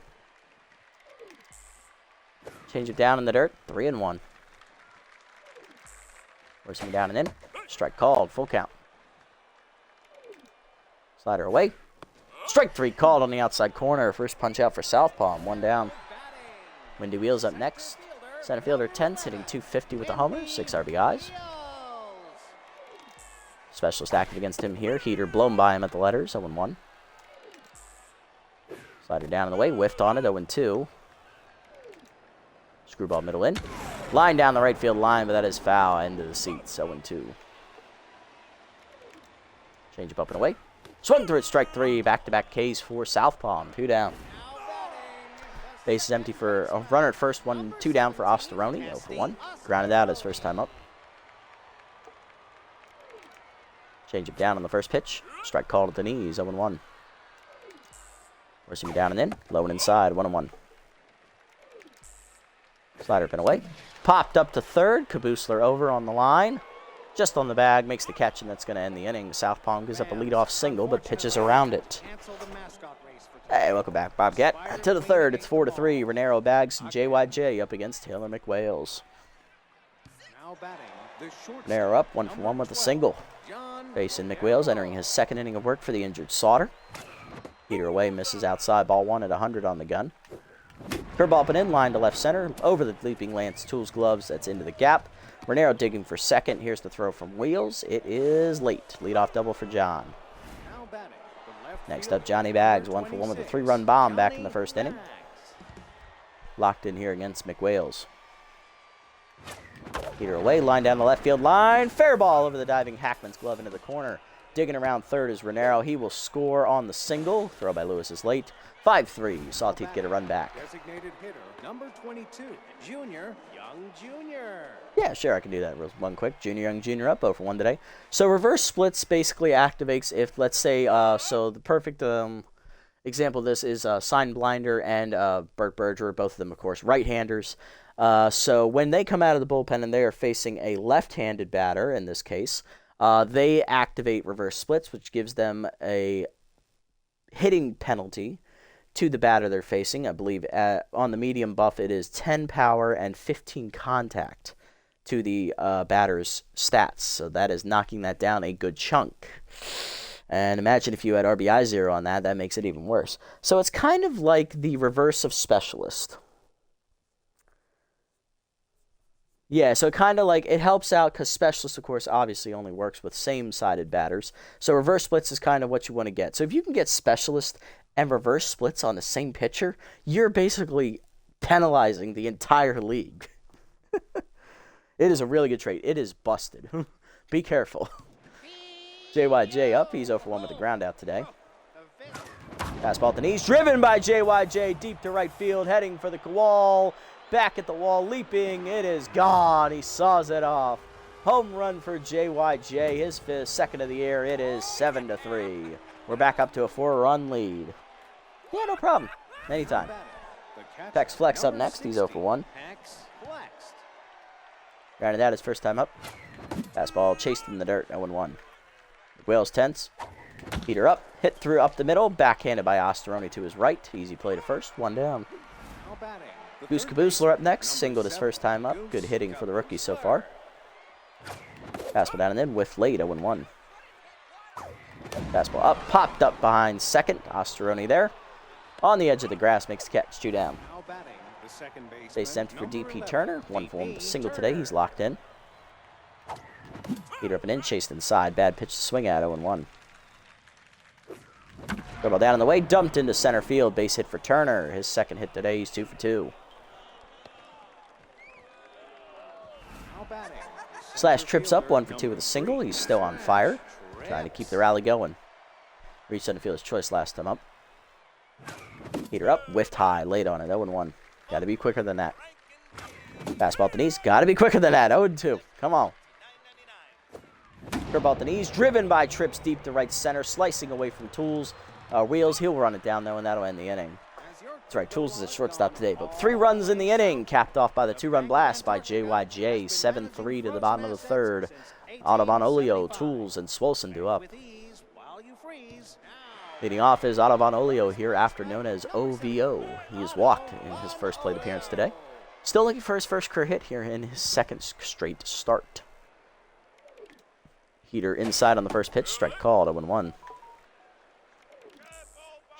Change it down in the dirt, 3-1. Forcing down and in, strike called, full count. Slider away, strike 3 called on the outside corner. First punch out for South Palm, 1 down. Windy Wheels up next. Center fielder Tense hitting .250 with a homer, 6 RBIs. Specialist active against him here. Heater blown by him at the letters, 0-1. Slider down and away, whiffed on it, 0-2. Screwball middle in. Line down the right field line, but that is foul. Into the seats, 0-2. Change up and away. Swung through it, strike 3. Back-to-back Ks for South Palm, 2 down. Base is empty for a runner at first, 2 down for Osteroni, 0-1. Grounded out his first time up. Change up down on the first pitch. Strike called at the knees, 0-1. Forcing him down and in. Low and inside, 1-1. Slider up and away. Popped up to 3rd. Caboosler over on the line. Just on the bag. Makes the catch, and that's going to end the inning. South Palm gives up a leadoff single, but pitches around it. Hey, welcome back, Bobcat. To the 3rd, it's 4-3. Renero bags JYJ up against Taylor McWales. Renero up, 1-for-1 with a single. Facing McWales, entering his 2nd inning of work for the injured Sauter. Heater away, misses outside, ball 1 at 100 on the gun. Curveball up and in, line to left center, over the leaping Lance Tools gloves, that's into the gap. Renero digging for 2nd, here's the throw from Wheels. It is late, leadoff double for John. Next up, Johnny Bags, 1-for-1 with a 3-run bomb back in the 1st inning. Locked in here against McWales. Heater away, line down the left field line. Fair ball over the diving Hackman's glove into the corner. Digging around 3rd is Renero. He will score on the single. Throw by Lewis is late. 5-3. Sawteeth get a run back. Designated hitter, number 22, Junior Young Jr. Yeah, sure, I can do that one quick. Junior Young Jr. up 0-for-1 today. So reverse splits basically activates if, let's say, so the perfect example of this is Sign Blinder and Bert Berger, both of them, of course, right-handers. So when they come out of the bullpen and they are facing a left-handed batter, in this case, they activate reverse splits, which gives them a hitting penalty to the batter they're facing. I believe on the medium buff it is 10 power and 15 contact to the batter's stats. So that is knocking that down a good chunk. And imagine if you had RBI 0 on that, that makes it even worse. So it's kind of like the reverse of Specialist. Yeah, so kind of like it helps out because Specialist, of course, obviously only works with same-sided batters. So reverse splits is kind of what you want to get. So if you can get Specialist and reverse splits on the same pitcher, you're basically penalizing the entire league. It is a really good trait. It is busted. Be careful. JYJ up. He's 0-for-1 with a ground out today. Fastball at the knees. Driven by JYJ. Deep to right field. Heading for the wall. Back at the wall. Leaping. It is gone. He saws it off. Home run for JYJ, his second of the year. It is 7-3. We're back up to a 4-run lead. Yeah, no problem. Anytime. Pex Flex up next. He's 0 for 1. Granted that his first time up. Fastball chased in the dirt. 0-1. Wales tense. Heater up. Hit through up the middle. Backhanded by Osteroni to his right. Easy play to first. 1 down. Goose Caboosler up next. Singled his first time up. Good hitting for the rookie so far. Fastball down and in. Whiff late. 0-1. Fastball up. Popped up behind second. Osteroni there. On the edge of the grass. Makes the catch. 2 down. Base empty for DP Turner. 1 for 1 with a single today. He's locked in. Heater up and in. Chased inside. Bad pitch to swing at. 0-1. Ball down in the way. Dumped into center field. Base hit for Turner. His second hit today. He's 2 for 2. Slash trips up. 1 for 2 with a single. He's still on fire. Trying to keep the rally going. Reached center field's choice last time up. Heater up. Whiffed high. Late on it. 0-1. Got to be quicker than that. Fastball at the knees. Got to be quicker than that. 0-2. Come on. Curveball at the knees. Driven by trips deep to right center. Slicing away from Tools. Wheels. He'll run it down, though, and that'll end the inning. That's right. Tools is at shortstop today. But 3 runs in the inning. Capped off by the 2-run blast by JYJ. 7-3 to the bottom of the third. Olio, Tools, and Swolson do up. Leading off is Olio here, after known as OVO. He has walked in his first plate appearance today. Still looking for his first career hit here in his second straight start. Heater inside on the first pitch. Strike called. 0-1.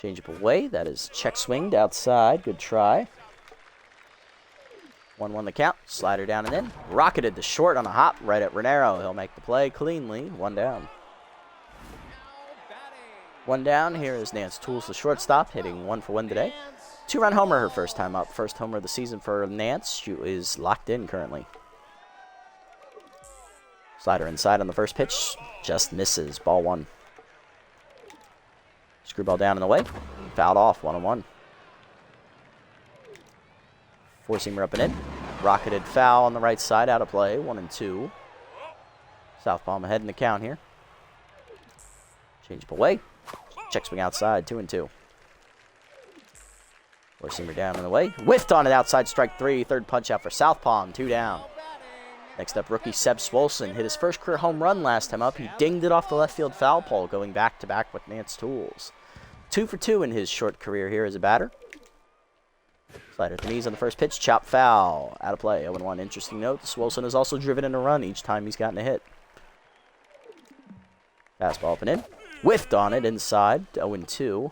Change up away. That is check swinged outside. Good try. 1-1 the count. Slider down and in. Rocketed to short on a hop right at Renero. He'll make the play cleanly. 1 down. 1 down. Here is Nance Tools, the shortstop, hitting 1 for 1 today. 2-run homer her first time up. First homer of the season for Nance. She is locked in currently. Slider inside on the first pitch. Just misses. Ball 1. Screwball down in the way. Fouled off. 1-1. 4-seamer up and in. Rocketed foul on the right side. Out of play. 1-2. Southpaw ahead in the count here. Change up away. Check swing outside. 2-2. 4-seamer down in the way. Whiffed on it outside. Strike 3. Third punch out for Southpaw. 2 down. Next up, rookie Seb Swolson hit his first career home run last time up. He dinged it off the left field foul pole, going back-to-back with Nance Tools. 2 for 2 in his short career here as a batter. Slider at the knees on the first pitch. Chop foul. Out of play. 0-1. Interesting note, Swolson has also driven in a run each time he's gotten a hit. Fastball up and in. Whiffed on it inside. 0-2.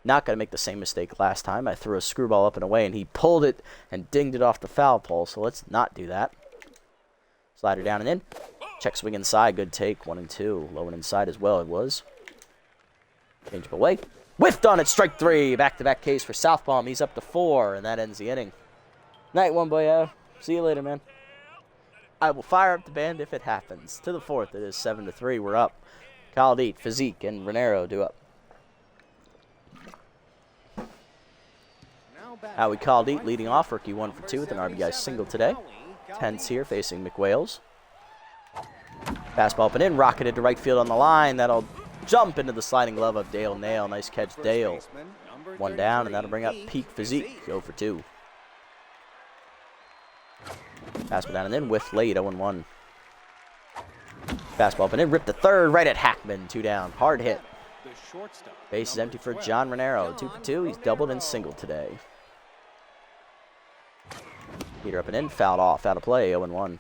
Not going to make the same mistake last time. I threw a screwball up and away, and he pulled it and dinged it off the foul pole, so let's not do that. Slider down and in. Check swing inside. Good take. 1-2. Low and inside as well it was. Change up away. Whiffed on it. Strike 3. Back-to-back case for Southpaw. He's up to 4, and that ends the inning. Night one, boy. See you later, man. I will fire up the band if it happens. To the 4th. It is 7-3. We're up. Caldite, Physique, and Renero do up. Howie Caldite leading off. Rookie 1 for 2 with an RBI single today. Tense here facing McWales. Fastball up and in. Rocketed to right field on the line. That'll jump into the sliding glove of Dale Nail. Nice catch, Dale. 1 down, and that'll bring up Peak Physique. 0 for 2. Fastball down and in. Whiff late. 0-1. Fastball up and in. Ripped to third. Right at Hackman. 2 down. Hard hit. Base is empty for John Renero. 2 for 2. He's doubled and singled today. Heater up and in. Fouled off. Out of play. 0-1.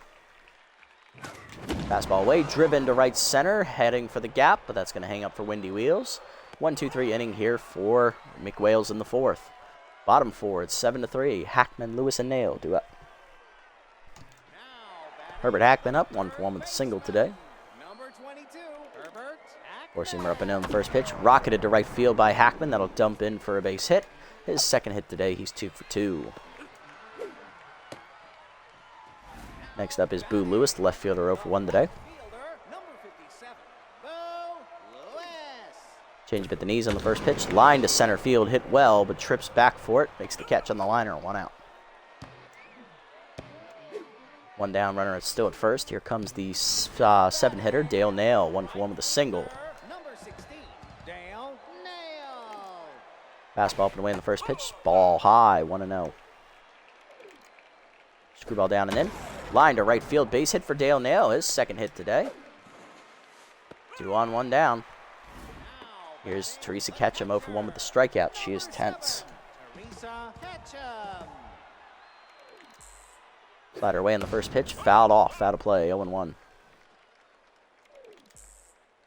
Fastball away. Driven to right center. Heading for the gap, but that's going to hang up for Windy Wheels. 1-2-3 inning here for McWales in the 4th. Bottom 4. It's 7-3. Hackman, Lewis, and Nail do up. Herbert Hackman up. 1 for 1 with a single today. 4-seamer up and in on the first pitch. Rocketed to right field by Hackman. That'll dump in for a base hit. His second hit today. He's 2 for 2. Next up is Boo Lewis, the left fielder, 0 for 1 today. Change at the knees on the first pitch. Line to center field. Hit well, but trips back for it. Makes the catch on the liner. 1 out. One down, runner is still at first. Here comes the 7-hitter, Dale Nail, 1-for-1 with a single. Number 16, Dale Nail. Fastball up and away in the first pitch. Ball high, 1-0. Screwball down and in. Line to right field, base hit for Dale Nail, his second hit today. 2 on, 1 down. Here's Teresa Ketchum, 0-for-1 with the strikeout. She is tense. Teresa Ketchum. Slider away in the first pitch, fouled off, out of play, 0-1.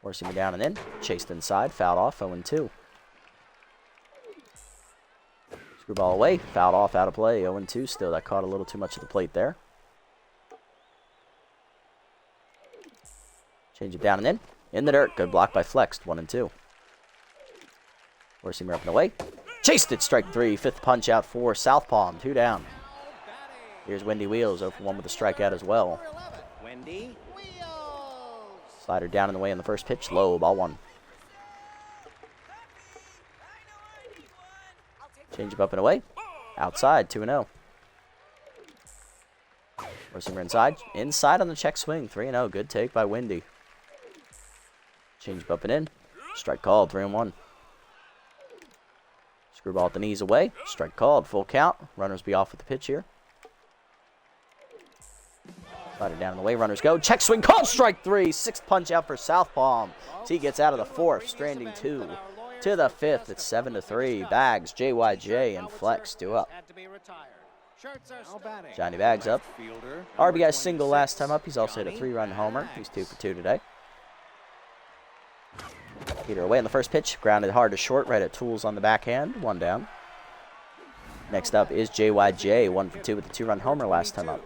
Forcing me down and in, chased inside, fouled off, 0-2. Screwball away, fouled off, out of play, 0-2 still. That caught a little too much of the plate there. Change it down and in the dirt, good block by Flexed, 1-2. Forcing me up and away, chased it, strike 3, 5th punch out for Southpaw, 2 down. Here's Wendy Wheels, 0-for-1 with a strikeout as well. Wendy Wheels. Slider down in the way in the first pitch, low, ball 1. Change up and away, outside, 2-0. Receiver inside on the check swing, 3-0. Good take by Wendy. Change up and in, strike called, 3-1. Screwball at the knees away, strike called, full count. Runners be off with the pitch here. Slider down in the way, runners go. Check swing called, strike 3. 6th punch out for Southpaw. He gets out of the 4th, stranding 2. To the 5th, it's 7-3. Bags, JYJ, and Flex 2 up. Johnny Bags up. RBI single last time up. He's also hit a 3-run homer. He's 2 for 2 today. Peter away in the first pitch. Grounded hard to short, right at Tools on the backhand. 1 down. Next up is JYJ, 1 for 2 with the 2-run homer last time up.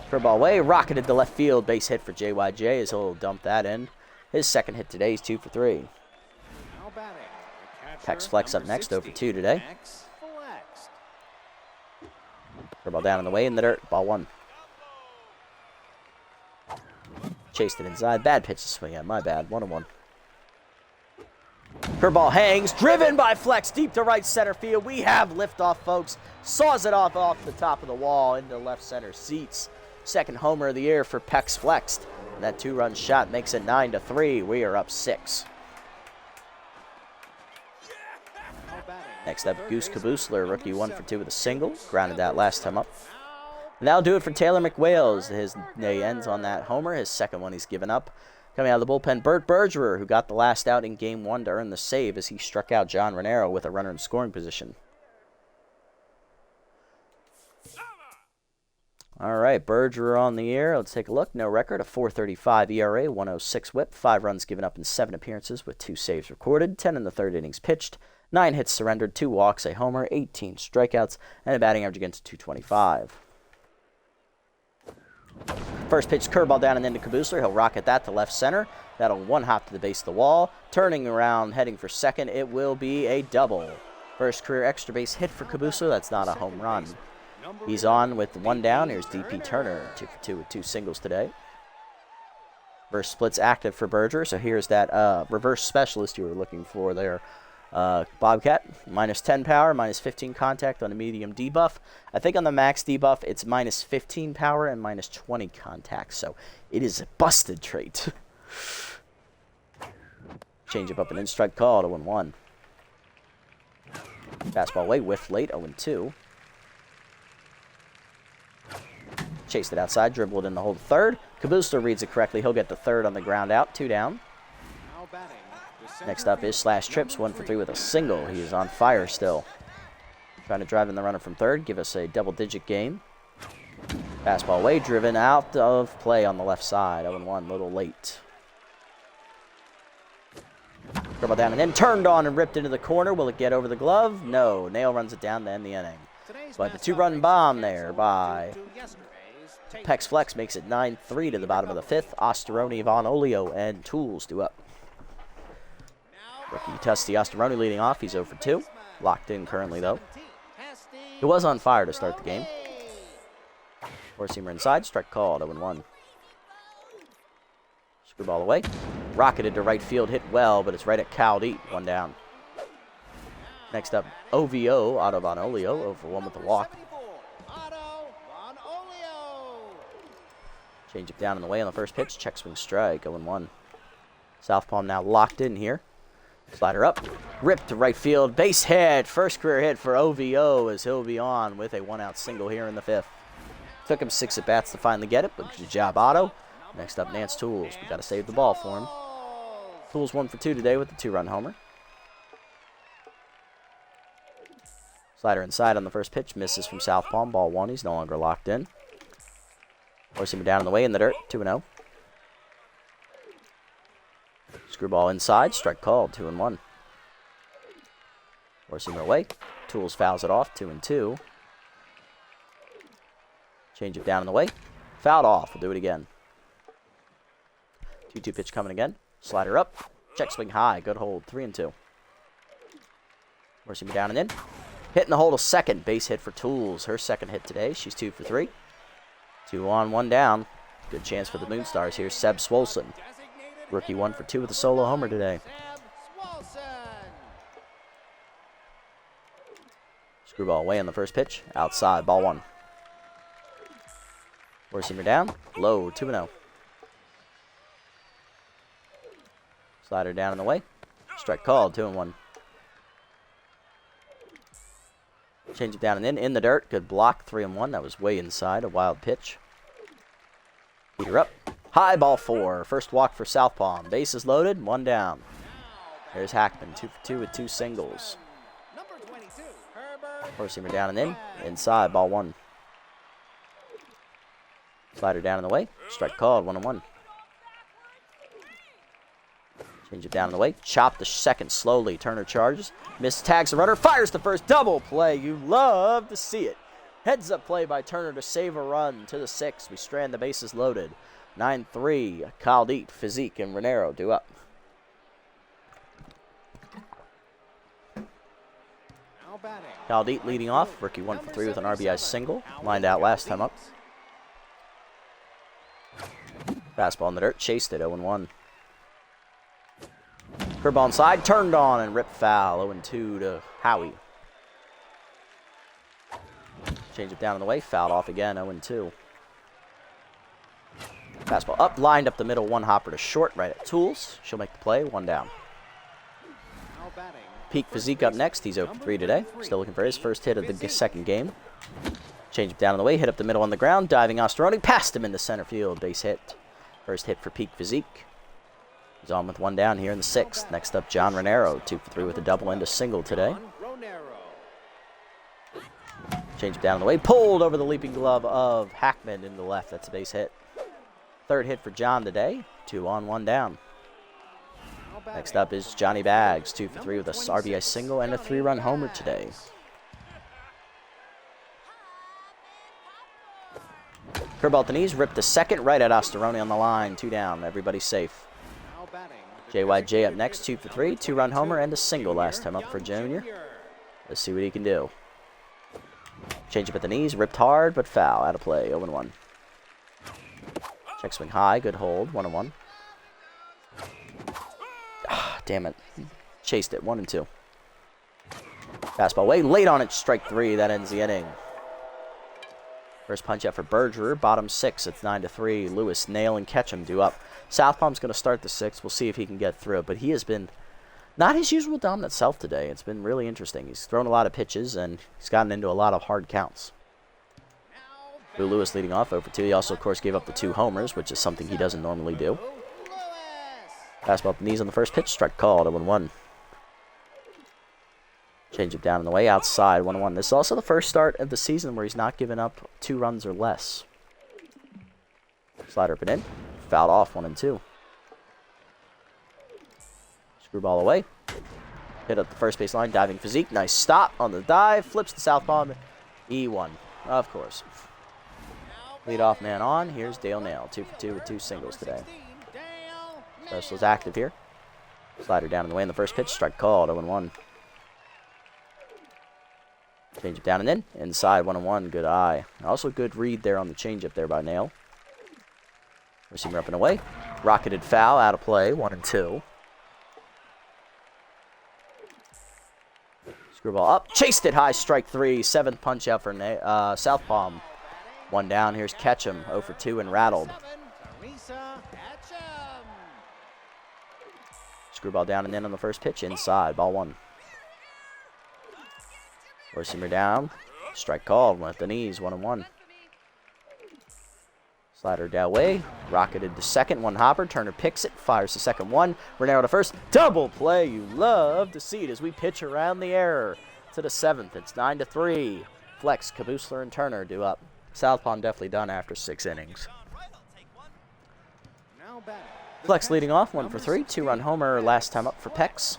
Curveball away, rocketed to left field, base hit for JYJ as he'll dump that in. His second hit today is 2 for 3. Pex Flex up next, 0 for 2 today. Curveball down in the way in the dirt, ball 1. Chased it inside, bad pitch to swing at, my bad, 1-1. Curveball hangs, driven by Flex deep to right center field. We have liftoff, folks. Saws it off the top of the wall into left center seats. Second homer of the year for Pex Flexed. And that 2-run shot makes it 9-3. We are up 6. Next up, Goose Caboosler, rookie, 1 for 2 with a single. Grounded that last time up. And that'll do it for Taylor McWales. His day ends on that homer. His second one he's given up. Coming out of the bullpen, Bert Bergerer, who got the last out in Game 1 to earn the save as he struck out John Renero with a runner in scoring position. All right, Bergerer on the air. Let's take a look. No record, a 4.35 ERA, 1.06 whip, 5 runs given up in 7 appearances with 2 saves recorded, 10 in the 3rd innings pitched, 9 hits surrendered, 2 walks, a homer, 18 strikeouts, and a batting average against 225. First pitch, curveball down and into Caboosler. He'll rocket that to left center. That'll one hop to the base of the wall. Turning around, heading for second. It will be a double. First career extra base hit for Caboosler. That's not a home run. He's on with 1 down. Here's DP Turner, 2 for 2 with 2 singles today. Reverse splits active for Berger. So here's that reverse specialist you were looking for there. Bobcat, minus 10 power, minus 15 contact on a medium debuff. I think on the max debuff, it's minus 15 power and minus 20 contact. So it is a busted trait. Change up and in, strike call to 1-1. Fastball away, whiffed late, 0-2. Chased it outside, dribbled in the hold third. Caboosler reads it correctly. He'll get the third on the ground out, 2 down. Next up is Slash Trips, 1 for 3 with a single. He is on fire still. Trying to drive in the runner from third, give us a double-digit game. Fastball away, driven out of play on the left side, 0-1, a little late. Curveball down and in, turned on and ripped into the corner. Will it get over the glove? No. Nail runs it down to end the inning. But the 2-run bomb there by Pex Flex makes it 9-3 to the bottom of the 5th. Osteroni, Von Olio, and Tools do up. Rookie Tusty Osteroni leading off. He's 0 for 2. Locked in currently, though. He was on fire to start the game. Four-seamer inside. Strike called. 0-1. Screwball away. Rocketed to right field. Hit well, but it's right at Cal Deep. 1 down. Next up, OVO, Otto Von Olio, 0 for 1 with the walk. Change it down in the way on the first pitch. Check swing strike. 0-1. Southpaw now locked in here. Slider up. Ripped to right field. Base hit. First career hit for OVO as he'll be on with a 1-out single here in the 5th. Took him 6 at-bats to finally get it, but good job, Otto. Next up, Nance Tools. We got to save the ball for him. Tools 1 for 2 today with the 2-run homer. Slider inside on the first pitch. Misses from Southpaw. Ball 1. He's no longer locked in. Forcing him down in the way in the dirt. 2-0. Screwball inside. Strike called. 2-1. Forcing him away. Tools fouls it off. 2-2. Change it down in the way. Fouled off. We'll do it again. 2-2 pitch coming again. Slider up. Check swing high. Good hold. 3-2. Forcing him down and in. Hitting the hole to second. Base hit for Tools. Her second hit today. She's 2 for 3. 2 on, 1 down. Good chance for the Moonstars here. Seb Swolson. Rookie 1 for 2 with a solo homer today. Screwball away on the first pitch. Outside. Ball 1. Forcing her down. Low. 2-0. Slider down in the way. Strike called. 2-1. Change it down and in the dirt. Good block. 3-1. That was way inside. A wild pitch. Heater up. High, ball 4. First walk for Southpaw. Bases loaded. 1 down. There's Hackman. 2 for 2 with 2 singles. Forcing her down and in. Inside. Ball 1. Slider down in the way. Strike called. 1-1. Change it down in the way. Chop the second slowly. Turner charges. Miss tags the runner. Fires the first. Double play. You love to see it. Heads up play by Turner to save a run to the 6th. We strand the bases loaded. 9-3. Caldeet, Physique, and Renero do up. Caldeet leading off. Rookie 1 for 3 with an RBI single. Lined out last time up. Fastball in the dirt. Chased it. 0-1. Curveball inside. Turned on and ripped foul. 0-2 to Howie. Change it down in the way. Fouled off again. 0-2. Fastball up. Lined up the middle. 1 hopper to short. Right at Tools. She'll make the play. 1 down. Peak Physique up next. He's 0 for 3 today. Still looking for his first hit of the second game. Change it down in the way. Hit up the middle on the ground. Diving Osteroni. Passed him into center field. Base hit. First hit for Peak Physique. He's on with 1 down here in the 6th. Next up, John Renero. 2 for 3 with a double and a single today. Change it down in the way. Pulled over the leaping glove of Hackman into the left. That's a base hit. Third hit for John today. 2 on, 1 down. Next up is Johnny Baggs. 2 for 3 with a RBI single and a 3-run homer today. Curveball at the knees. Ripped the second right at Osteroni on the line. 2 down. Everybody's safe. JYJ up next. 2 for 3. 2-run homer and a single last time up for Junior. Let's see what he can do. Change up at the knees. Ripped hard, but foul. Out of play. 0-1. Check swing high. Good hold. 1-1. Ah, damn it. Chased it. 1-2. Fastball way late on it. Strike 3. That ends the inning. First punch out for Bergerer. Bottom 6. It's 9-3. Lewis, Nail, and Ketchum do up. Southpaw's going to start the 6th. We'll see if he can get through it. But he has been not his usual dominant self today. It's been really interesting. He's thrown a lot of pitches, and he's gotten into a lot of hard counts. Lou Lewis leading off 0 for 2. He also, of course, gave up the 2 homers, which is something he doesn't normally do. Fastball up the knees on the first pitch. Strike called. 0-1. Change it down in the way. Outside. 1-1. This is also the first start of the season where he's not given up 2 runs or less. Slider up and in. Fouled off. 1-2. Screwball away. Hit up the first base line. Diving Physique. Nice stop on the dive. Flips the southpaw. E1. Of course. Leadoff man on. Here's Dale Nail. 2 for 2 with 2 singles today. Special's active here. Slider down in the way in the first pitch. Strike called. 0-1. Change it down and in. Inside. 1-1. Good eye. Also good read there on the changeup there by Nail. Receiver up and away. Rocketed foul. Out of play. 1-2. Screwball up. Chased it high. Strike 3. 7th punch out for Southpaw. 1 down. Here's Ketchum. 0 for 2 and rattled. Teresa Etcham. Screwball down and in on the first pitch. Inside. Ball 1. Forcing her down. Strike called. Went at the knees. 1-1. Slider down way. Rocketed to second. One hopper. Turner picks it. Fires the second one. Renero to first. Double play. You love to see it as we pitch around the error to the 7th. It's 9-3. Flex, Kabusler, and Turner do up. Southpaw definitely done after 6 innings. Flex leading off, 1 for 3. 2-run homer last time up for Pex.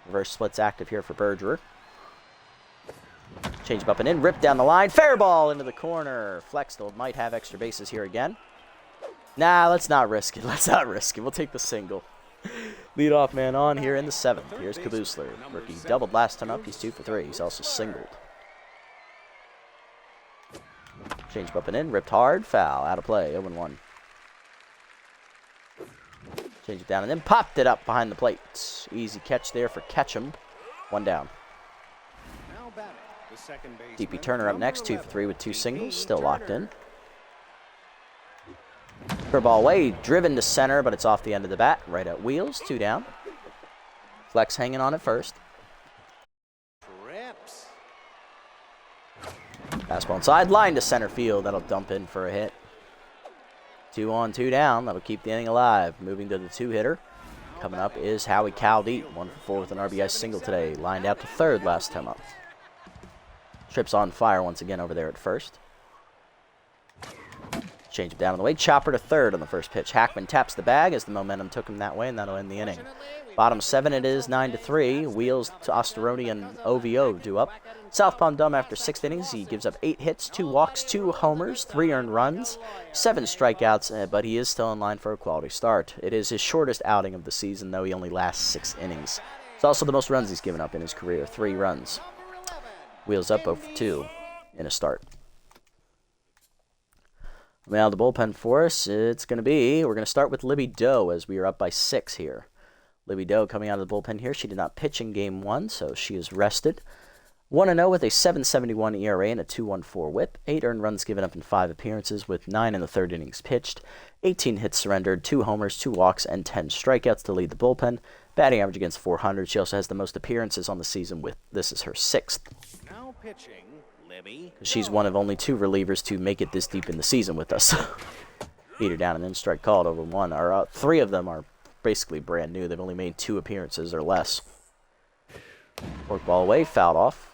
Reverse splits active here for Bergerer. Change up and in, rip down the line, fair ball into the corner. Flex still might have extra bases here again. Nah, let's not risk it. Let's not risk it. We'll take the single. Leadoff man on here in the 7th. Here's Kabusler. Rookie doubled last time up. He's 2 for 3. He's also singled. Change up and in, ripped hard, foul, out of play, 0-1. Change it down and then popped it up behind the plate. Easy catch there for Ketchum. 1 down. DP Turner up next, 2 for 3 with 2 singles, still locked in. Curveball away, driven to center, but it's off the end of the bat, right at wheels, 2 down. Flex hanging on at first. Fastball inside, line to center field, that'll dump in for a hit. 2 on, 2 down, that'll keep the inning alive. Moving to the 2-hitter. Coming up is Howie Caldeet, 1 for 4 with an RBI single today, lined out to third last time up. Trips on fire once again over there at first. Change it down on the way. Chopper to third on the first pitch. Hackman taps the bag as the momentum took him that way, and that'll end the inning. Bottom 7 it is, 9-3. Wheels to Osteroni and OVO do up. Southpaw dumb after 6 innings. He gives up 8 hits, 2 walks, 2 homers, 3 earned runs, 7 strikeouts, but he is still in line for a quality start. It is his shortest outing of the season, though he only lasts 6 innings. It's also the most runs he's given up in his career, 3 runs. Wheels up 0 for 2 in a start. Now the bullpen for us, we're going to start with Libby Doe as we are up by 6 here. Libby Doe coming out of the bullpen here. She did not pitch in game 1, so she is rested. 1-0 with a 7.71 ERA and a 2.14 whip. 8 earned runs given up in 5 appearances with 9 in the 3rd innings pitched. 18 hits surrendered, 2 homers, 2 walks, and 10 strikeouts to lead the bullpen. Batting average against 400. She also has the most appearances on the season with this is her 6th. Now pitching, Libby. She's one of only 2 relievers to make it this deep in the season with us. Beat her down and then strike called over 1. 3 of them are basically brand new. They've only made 2 appearances or less. Fork ball away, fouled off.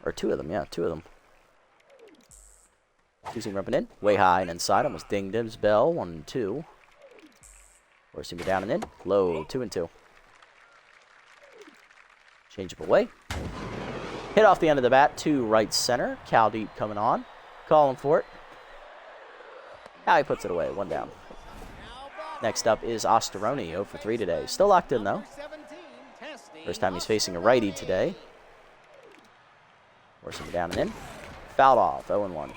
Or 2 of them, yeah, 2 of them. 2-seam rubbing in, way high and inside, almost dinged his bell, 1-2. Forcing it down and in, low, 2-2. Change up away. Hit off the end of the bat to right center. Caldeep coming on, calling for it. Now he puts it away, 1 down. Next up is Osteroni, 0 for 3 today. Still locked in though. First time he's facing a righty today. Forcing it down and in. Fouled off, 0-1.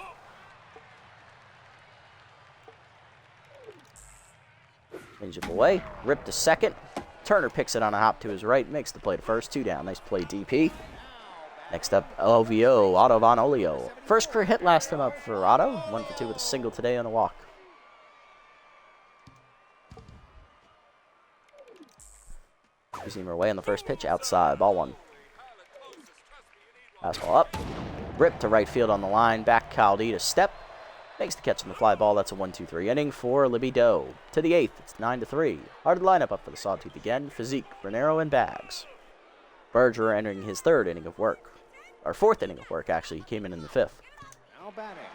Change it away. Rip to second. Turner picks it on a hop to his right. Makes the play to first. 2 down. Nice play, DP. Next up, OVO, Otto Von Olio. First career hit last time up for Otto. 1 for 2 with a single today on a walk. Using her away on the first pitch. Outside. Ball 1. Fastball up. Rip to right field on the line. Back Caldy to step. Makes the catch on the fly ball. That's a 1-2-3 inning for Libby Doe. To the 8th. It's 9-3. Hard lineup up for the Sawteeth again. Physique, Renero, and Bags. Bergerer entering his 3rd inning of work. Or 4th inning of work, actually. He came in the 5th.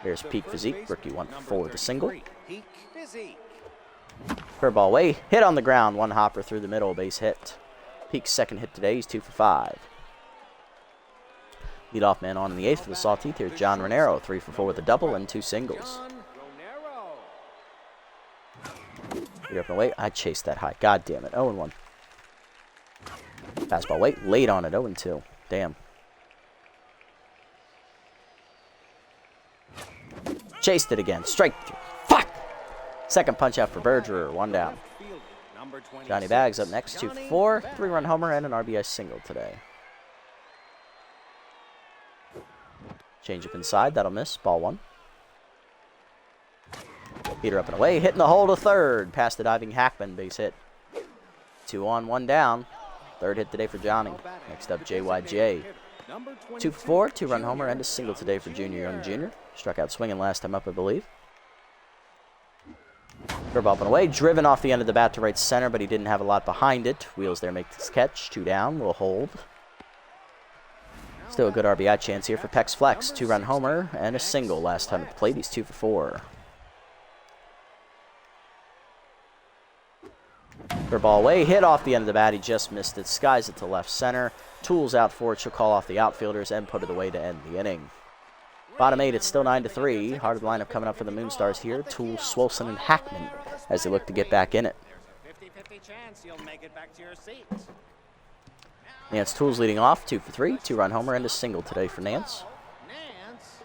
Here's Peak Physique. Rookie 1 for 4 with a single. Curveball away. Hit on the ground. 1 hopper through the middle. Base hit. Peak's 2nd hit today. He's 2 for 5. Leadoff man on in the 8th for the Sawteeth. Here's John Renero, 3 for 4 with a double and 2 singles. Get up and away. I chased that high. God damn it. 0-1. Fastball wait. Late on it. 0-2. Damn. Chased it again. Strike. Fuck! 2nd punch out for Bergerer. 1 down. Johnny Bags up next. 2 for 4. 3-run homer and an RBI single today. Change up inside. That'll miss. Ball 1. Heater up and away, hitting the hole to third. Past the diving Hackman, base hit. 2 on, 1 down. Third hit today for Johnny. Next up, JYJ. 2 for 4, 2-run homer, and a single today for Junior Young Jr. Struck out swinging last time up, I believe. Curveball up and away, driven off the end of the bat to right center, but he didn't have a lot behind it. Wheels there, make this catch. 2 down, will hold. Still a good RBI chance here for Pex Flex. 2-run homer and a single last time at the plate. He's 2 for 4. Curveball away, hit off the end of the bat. He just missed it. Skies it to left center. Tools out for it. She'll call off the outfielders and put it away to end the inning. Bottom 8, it's still 9-3. Heart of the lineup coming up for the Moonstars here. Tools, Swolson, and Hackman as they look to get back in it. Nance Tools leading off, 2 for 3, 2-run homer and a single today for Nance.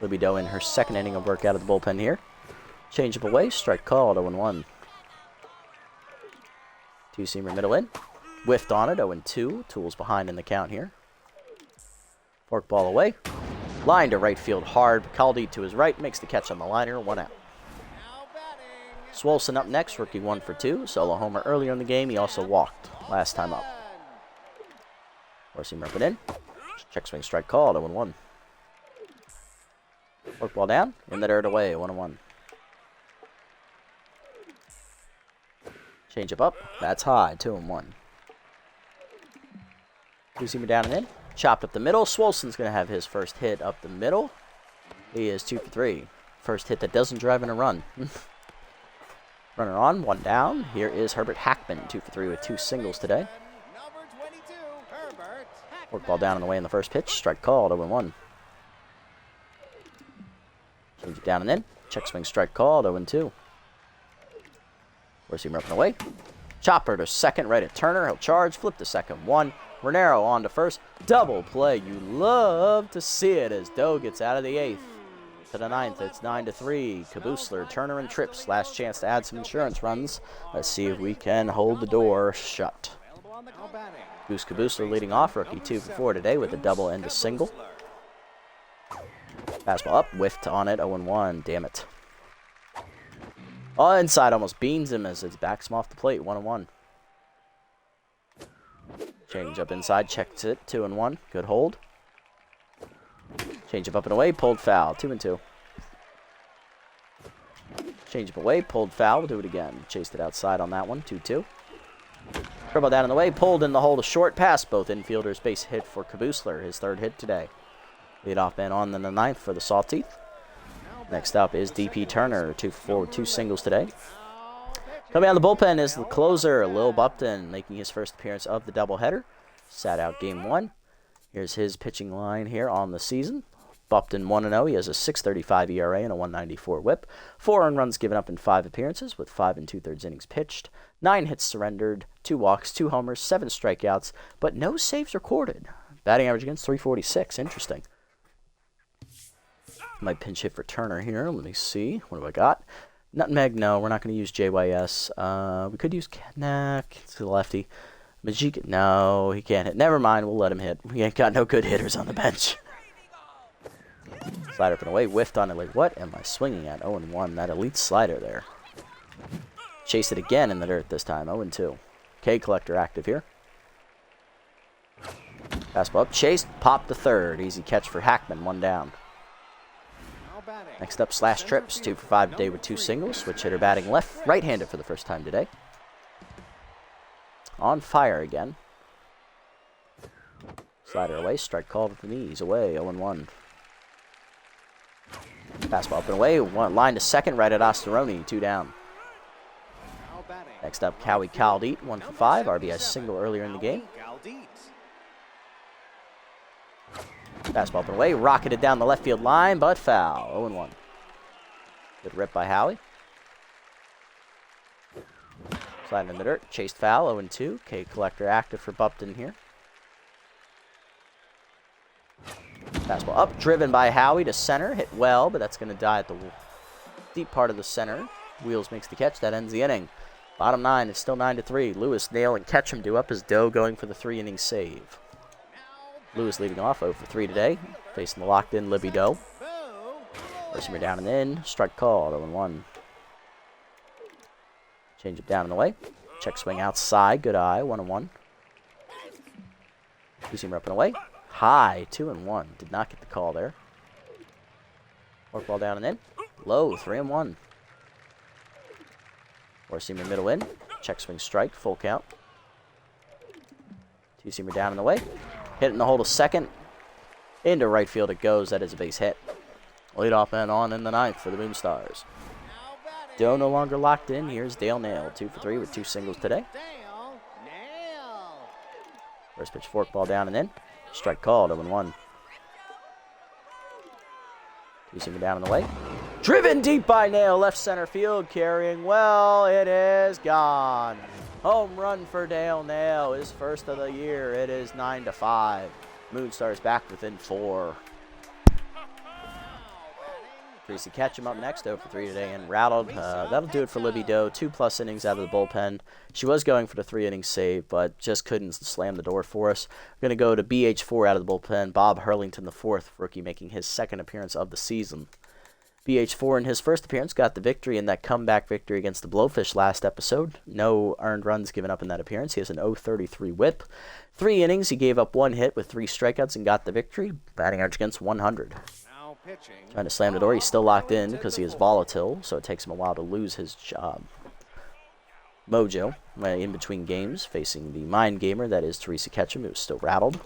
Libby Doe in her second inning of work out of the bullpen here. Change up away, strike called, 0-1. 2-seamer middle in. Whiffed on it, 0-2. Tools behind in the count here. Fork ball away. Line to right field hard. Caldi to his right makes the catch on the liner, 1 out. Swolson up next, rookie 1 for 2. Solo homer earlier in the game. He also walked last time up. Four-seamer up and in. Check swing strike called, 0-1. Fork ball down, in the dirt away, 1-1. Change up, that's high, 2-1. 2-seamer down and in. Chopped up the middle. Swolson's going to have his first hit up the middle. He is 2 for 3. First hit that doesn't drive in a run. Runner on, 1 down. Here is Herbert Hackman, 2 for 3 with 2 singles today. Fork ball down and away in the first pitch. Strike called, 0-1. Change it down and in. Check swing strike called, 0-2. Four-seamer up and away. Chopper to second, right at Turner. He'll charge, flip to second, 1. Renero on to first. Double play. You love to see it as Doe gets out of the 8th. To the 9th, it's 9-3. Caboosler, Turner, and Trips. Last chance to add some insurance runs. Let's see if we can hold the door shut. Goose Caboosler leading off. Rookie 2 for 4 today with a double and a single. Fastball up. Whiffed on it. 0-1. Damn it. Oh, inside almost beans him as it backs him off the plate. 1-1. Change up inside, checks it, 2-1. Good hold. Change up and away, pulled foul, 2-2. Change up away, pulled foul, we'll do it again. Chased it outside on that one, 2-2. Curveball down in the way, pulled in the hole to short, pass both infielders, base hit for Caboosler, his 3rd hit today. Leadoff man on in the 9th for the Sawteeth. Next up is DP Turner, 2 for 4 with 2 singles today. Coming out of the bullpen is the closer, Lil Bupton, making his first appearance of the doubleheader. Sat out game 1. Here's his pitching line here on the season. Bupton 1-0. He has a 6.35 ERA and a 1.94 whip. 4 earned runs given up in 5 appearances with 5 2/3 innings pitched. 9 hits surrendered, 2 walks, 2 homers, 7 strikeouts, but no saves recorded. Batting average against .346. Interesting. Might pinch hit for Turner here. Let me see. What do I got? Nutmeg, no, we're not going to use JYS. We could use it's the lefty. Majik, no, he can't hit. Never mind, we'll let him hit. We ain't got no good hitters on the bench. Slider up and away, whiffed on it. Like, what am I swinging at? 0-1, that elite slider there. Chase it again in the dirt this time, 0-2. K Collector active here. Fastball up, chased, popped to third. Easy catch for Hackman, 1 down. Next up, Slash Trips, 2 for 5 today with 2 singles. Switch hitter batting right-handed for the first time today. On fire again. Slider away, strike called with the knees, away, 0-1. Fastball up and away, line to second, right at Osteroni, 2 down. Next up, Cowie Caldeet, 1 for 5, RBI single earlier in the game. Fastball up and away, rocketed down the left field line, but foul. 0-1. Good rip by Howie. Sliding in the dirt, chased foul, 0-2. K Collector active for Bupton here. Fastball up, driven by Howie to center, hit well, but that's going to die at the deep part of the center. Wheels makes the catch, that ends the inning. Bottom 9, it's still 9-3. Lewis, Nail, and Ketchum do up as Doe going for the 3-inning save. Lewis leading off, 0 for 3 today, facing the locked-in Libby Doe. First down and in, strike called, 0-1. Change it down and away. Check swing outside. Good eye. 1-1. Two-seamer up and away. High. 2-1. Did not get the call there. Fork ball down and in. Low. 3-1. Four-seamer middle in. Check swing strike. Full count. Two-seamer down and away. Hit in the hole to second. Into right field it goes. That is a base hit. Leadoff man on in the ninth for the Moonstars. Doe no longer locked in. Here's Dale Nail. 2 for 3 with 2 singles today. Dale Nail. First pitch fork ball down and in. Strike called. 0-1. Two-seamer down and away. Driven deep by Nail. Left center field. Carrying well. It is gone. Home run for Dale Nail. His first of the year. It is 9-5. Moonstars back within 4. Tracy Ketchum up next, 0 for 3 today, and rattled. That'll do it for Libby Doe. 2+ innings out of the bullpen. She was going for the 3-inning save, but just couldn't slam the door for us. We're going to go to BH4 out of the bullpen. Bob Hurlington, the 4th rookie, making his 2nd appearance of the season. BH4 in his first appearance got the victory in that comeback victory against the Blowfish last episode. No earned runs given up in that appearance. He has an 0.33 whip. 3 innings, he gave up 1 hit with 3 strikeouts and got the victory. Batting average against 100. Trying to slam the door. He's still locked in because he is volatile, so it takes him a while to lose his job. Mojo, in between games, facing the mind gamer, that is Teresa Ketchum, who's still rattled.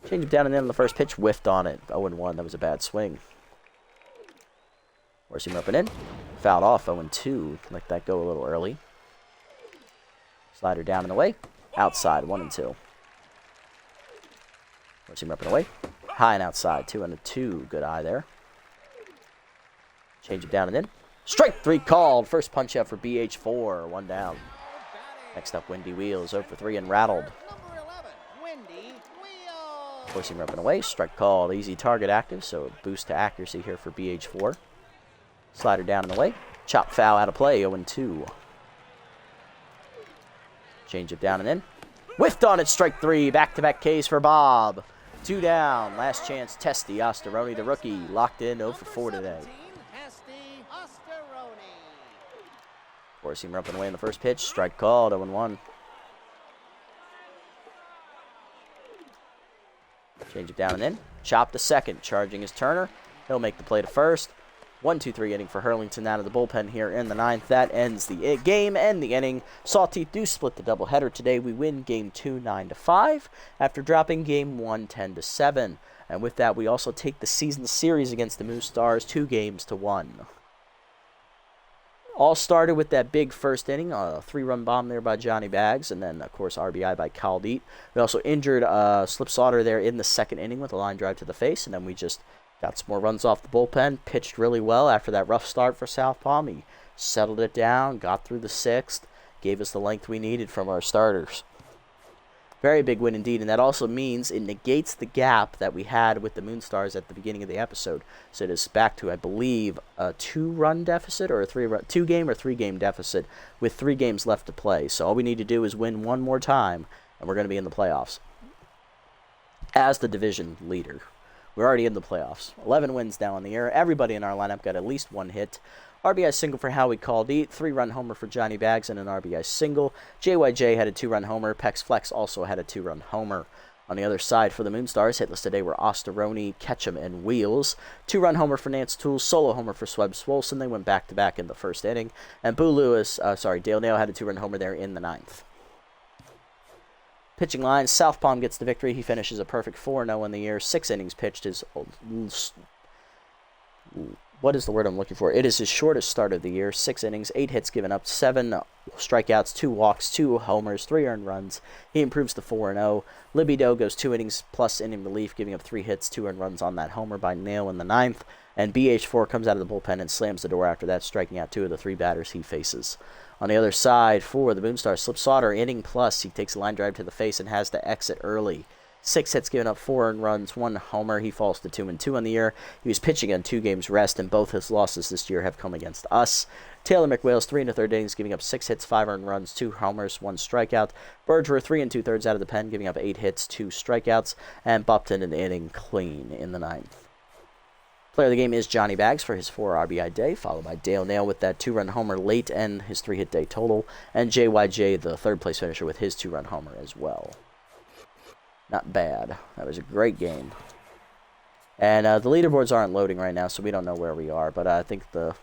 Change him down and in on the first pitch, whiffed on it. 0-1, that was a bad swing. Force him up and in. Fouled off, 0-2. Let that go a little early. Slider down and away. Outside, 1-2. Force him up and away. High and outside, 2-2. Good eye there. Change it down and in. Strike 3 called. First punch out for BH4. 1 down. Next up, Windy Wheels. 0 for 3 and rattled. Number 11, Windy Wheels. Forcing him up and away. Strike called. Easy target active, so a boost to accuracy here for BH4. Slider down and away. Chop foul out of play. 0-2. Change it down and in. Whiffed on it. Strike 3. Back-to-back Ks for Bob. 2 down. Last chance. Testy Ostaroni, the rookie, locked in 0 for 4 today. Testy Ostaroni. Forcing him up and away in the first pitch. Strike called. 0-1. Change it down and in. Chop to second. Charging his Turner. He'll make the play to first. 1-2-3 inning for Hurlington out of the bullpen here in the 9th. That ends the game and the inning. Sawteeth do split the doubleheader today. We win Game 2 9-5 after dropping Game 1 10-7. And with that, we also take the season series against the Moonstars 2-1. All started with that big first inning, a 3-run bomb there by Johnny Baggs, and then, of course, RBI by Caldeet. We also injured Slip Sauter there in the 2nd inning with a line drive to the face, and then we just got some more runs off the bullpen, pitched really well after that rough start for South Palm. He settled it down, got through the 6th, gave us the length we needed from our starters. Very big win indeed, and that also means it negates the gap that we had with the Moonstars at the beginning of the episode. So it is back to, I believe, a 2-run deficit or a 2-game or 3-game deficit with 3 games left to play. So all we need to do is win one more time, and we're going to be in the playoffs as the division leader. We're already in the playoffs. 11 wins now in the year. Everybody in our lineup got at least 1 hit. RBI single for Howie Caldeet, 3-run homer for Johnny Baggs, and an RBI single. JYJ had a 2-run homer. Pex Flex also had a 2-run homer. On the other side for the Moonstars, hitless today were Ostaroni, Ketchum, and Wheels. 2-run homer for Nance Tools, solo homer for Sweb Swolson. They went back-to-back in the first inning. And Dale Nail had a 2-run homer there in the 9th. Pitching line, South Palm gets the victory. He finishes a perfect 4-0 in the year. 6 innings pitched. What is the word I'm looking for? It is his shortest start of the year. 6 innings, 8 hits given up, 7 strikeouts, 2 walks, 2 homers, 3 earned runs. He improves to 4-0. Libby Doe goes 2 innings plus inning relief, giving up 3 hits, 2 earned runs on that homer by Nail in the 9th. And BH4 comes out of the bullpen and slams the door after that, striking out 2 of the 3 batters he faces. On the other side, for the Moonstars, Slip Sauter, inning plus. He takes a line drive to the face and has to exit early. 6 hits given up, 4 earned runs, 1 homer. He falls to 2-2 on the year. He was pitching on 2 games rest, and both his losses this year have come against us. Taylor McWales, 3 1/3 innings, giving up 6 hits, 5 earned runs, 2 homers, 1 strikeout. Bergerer, 3 2/3 out of the pen, giving up 8 hits, 2 strikeouts. And Bupton, an inning clean in the 9th. Player of the game is Johnny Bags for his 4 RBI day, followed by Dale Nail with that 2-run homer late and his 3-hit day total, and JYJ, the third-place finisher, with his 2-run homer as well. Not bad. That was a great game. And the leaderboards aren't loading right now, so we don't know where we are, but I think the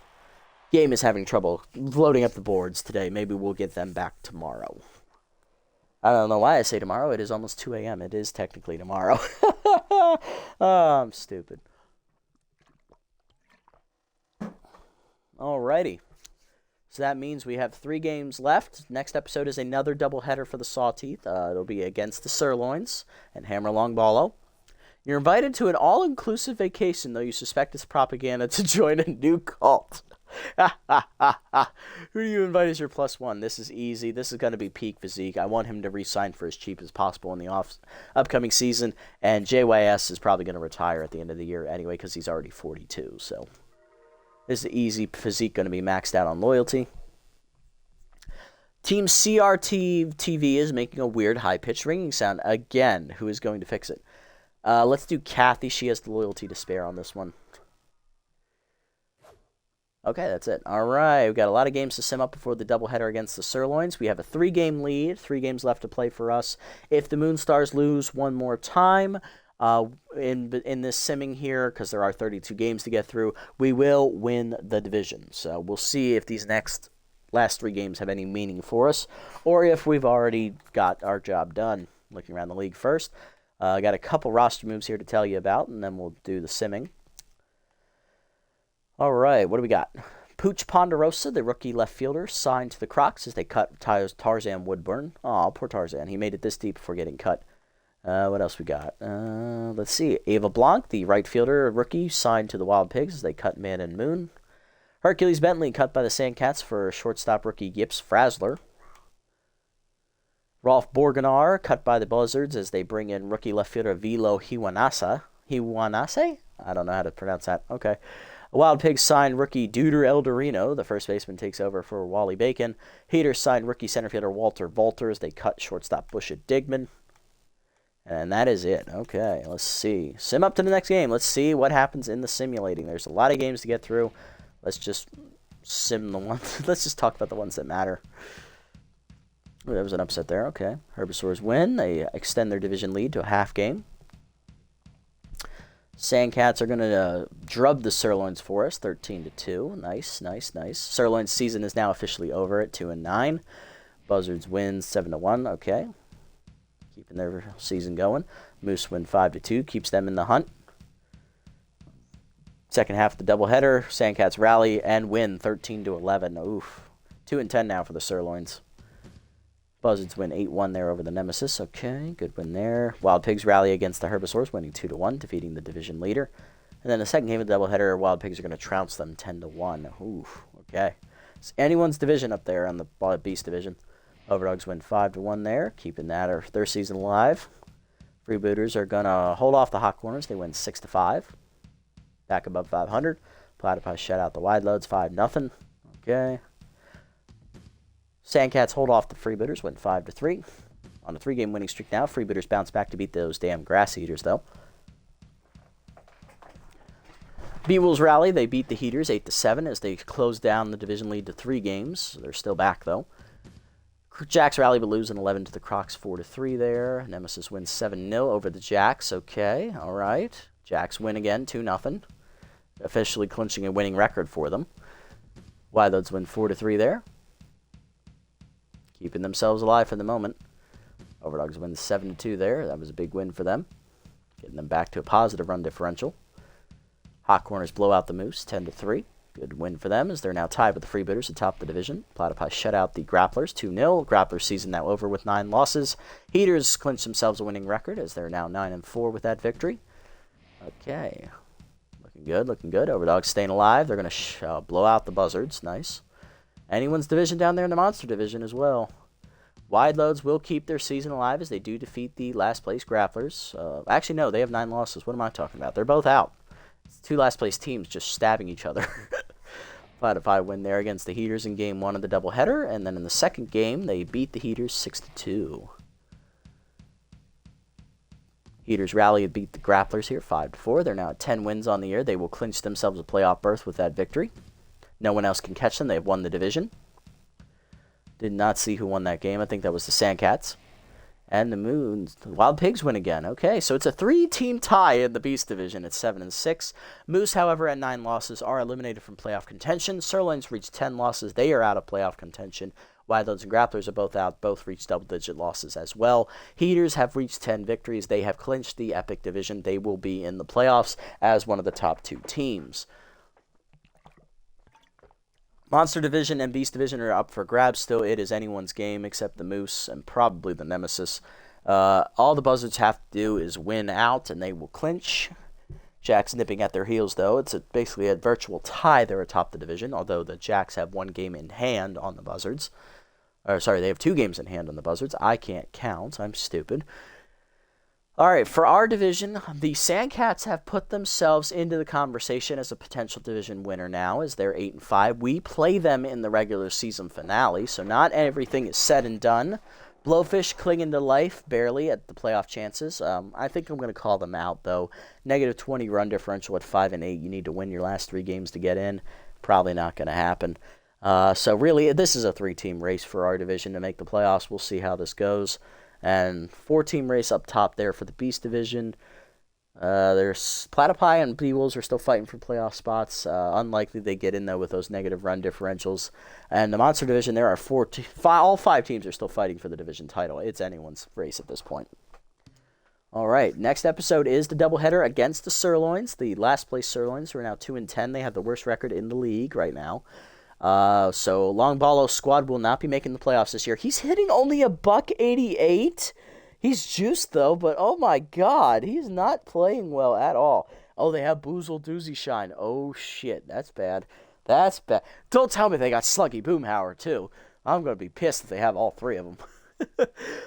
game is having trouble loading up the boards today. Maybe we'll get them back tomorrow. I don't know why I say tomorrow. It is almost 2 a.m. It is technically tomorrow. Oh, I'm stupid. Alrighty. So that means we have 3 games left. Next episode is another doubleheader for the Sawteeth. It'll be against the Sirloins and Hammer Long Ballo. You're invited to an all-inclusive vacation, though you suspect it's propaganda to join a new cult. Who do you invite as your +1? This is easy. This is going to be peak physique. I want him to re-sign for as cheap as possible in the upcoming season. And JYS is probably going to retire at the end of the year anyway because he's already 42. So this is easy physique, going to be maxed out on loyalty. Team CRT TV is making a weird high-pitched ringing sound again. Who is going to fix it? Let's do Kathy. She has the loyalty to spare on this one. Okay, that's it. All right, we've got a lot of games to sim up before the doubleheader against the Sirloins. We have a 3-game lead, 3 games left to play for us. If the Moonstars lose one more time in this simming here, because there are 32 games to get through, we will win the division. So we'll see if these last 3 games have any meaning for us, or if we've already got our job done. Looking around the league first. I got a couple roster moves here to tell you about, and then we'll do the simming. All right, what do we got? Pooch Ponderosa, the rookie left fielder, signed to the Crocs as they cut Tarzan Woodburn. Oh, poor Tarzan. He made it this deep before getting cut. What else we got? Let's see. Ava Blanc, the right fielder rookie, signed to the Wild Pigs as they cut Man and Moon. Hercules Bentley cut by the Sandcats for shortstop rookie Gibbs Frazzler. Rolf Borganar cut by the Buzzards as they bring in rookie left fielder Vilo Hiwanase? I don't know how to pronounce that. Okay. Wild Pigs signed rookie Duder Eldorino. The first baseman takes over for Wally Bacon. Heaters signed rookie center fielder Walter Volter as they cut shortstop Busha Digman. And that is it. Okay, let's see. Sim up to the next game. Let's see what happens in the simulating. There's a lot of games to get through. Let's just sim the ones. Let's just talk about the ones that matter. Ooh, that was an upset there. Okay. Herbisaurs win. They extend their division lead to a half game. Sandcats are going to drub the Sirloins for us, 13-2. Nice, nice, nice. Sirloins' season is now officially over at 2-9. Buzzards win 7-1. Okay. Keeping their season going. Moose win 5-2. Keeps them in the hunt. Second half of the doubleheader. Sandcats rally and win 13-11. Oof. 2-10 now for the Sirloins. Buzzards win 8-1 there over the Nemesis. Okay, good win there. Wild Pigs rally against the Herbisaurs, winning 2-1, defeating the division leader. And then the second game of the doubleheader, Wild Pigs are going to trounce them 10-1. Oof, okay. It's anyone's division up there on the Beast division. Overdogs win 5-1 there, keeping their season alive. Freebooters are going to hold off the Hot Corners. They win 6-5. Back above 500. Platypus shut out the Wide Loads 5-0. Okay. Sandcats hold off the Freebooters, win 5-3. On a 3-game winning streak now. Freebooters bounce back to beat those damn Grass Eaters, though. B-Wolves rally. They beat the Heaters 8-7 as they close down the division lead to 3 games. They're still back, though. Jacks rally but lose an 11 to the Crocs 4-3 there. Nemesis wins 7-0 over the Jacks. Okay, all right. Jacks win again, 2-0. Officially clinching a winning record for them. Wideloads win 4-3 there. Keeping themselves alive for the moment. Overdogs win 7-2 there. That was a big win for them. Getting them back to a positive run differential. Hot Corners blow out the Moose 10-3. Good win for them as they're now tied with the Freebooters atop the division. Platypi shut out the Grapplers 2-0. Grapplers season now over with 9 losses. Heaters clinch themselves a winning record as they're now 9-4 with that victory. Okay. Looking good, looking good. Overdogs staying alive. They're going to blow out the Buzzards. Nice. Anyone's division down there in the Monster Division as well. Wide Loads will keep their season alive as they do defeat the last place Grapplers. Actually, no, they have 9 losses. What am I talking about? They're both out. It's 2 last place teams just stabbing each other. Platypi win there against the Heaters in game 1 of the doubleheader, and then in the second game, they beat the Heaters 6-2. Heaters rally and beat the Grapplers here 5-4. They're now at 10 wins on the year. They will clinch themselves a playoff berth with that victory. No one else can catch them. They have won the division. Did not see who won that game. I think that was the Sandcats. And the Wild Pigs win again. Okay, so it's a 3-team tie in the Beast Division at 7-6. Moose, however, at 9 losses are eliminated from playoff contention. Sirloins reach 10 losses. They are out of playoff contention. Wildloads and Grapplers are both out. Both reach double-digit losses as well. Heaters have reached 10 victories. They have clinched the Epic Division. They will be in the playoffs as one of the top 2 teams. Monster Division and Beast Division are up for grabs still. It is anyone's game except the Moose and probably the Nemesis. All the Buzzards have to do is win out, and they will clinch. Jacks nipping at their heels, though. It's basically a virtual tie there atop the division, although the Jacks have 1 game in hand on the Buzzards. They have 2 games in hand on the Buzzards. I can't count. I'm stupid. All right, for our division, the Sandcats have put themselves into the conversation as a potential division winner now, as they're 8-5. We play them in the regular season finale, so not everything is said and done. Blowfish clinging to life, barely, at the playoff chances. I think I'm going to call them out, though. -20 run differential at 5-8. You need to win your last 3 games to get in. Probably not going to happen. So really, this is a 3-team race for our division to make the playoffs. We'll see how this goes. And 4-team race up top there for the Beast Division. There's Platypi and B-Wolves are still fighting for playoff spots. Unlikely they get in, though, with those negative run differentials. And the Monster Division, there are all 5 teams are still fighting for the division title. It's anyone's race at this point. All right, next episode is the doubleheader against the Sirloins. The last place Sirloins are now 2-10. They have the worst record in the league right now. So Longballo's squad will not be making the playoffs this year. He's hitting only $188. He's juiced, though, but oh my god, he's not playing well at all. Oh, they have Boozle Doozy Shine. Oh shit, that's bad. That's bad. Don't tell me they got Sluggy Boomhauer, too. I'm going to be pissed if they have all 3 of them.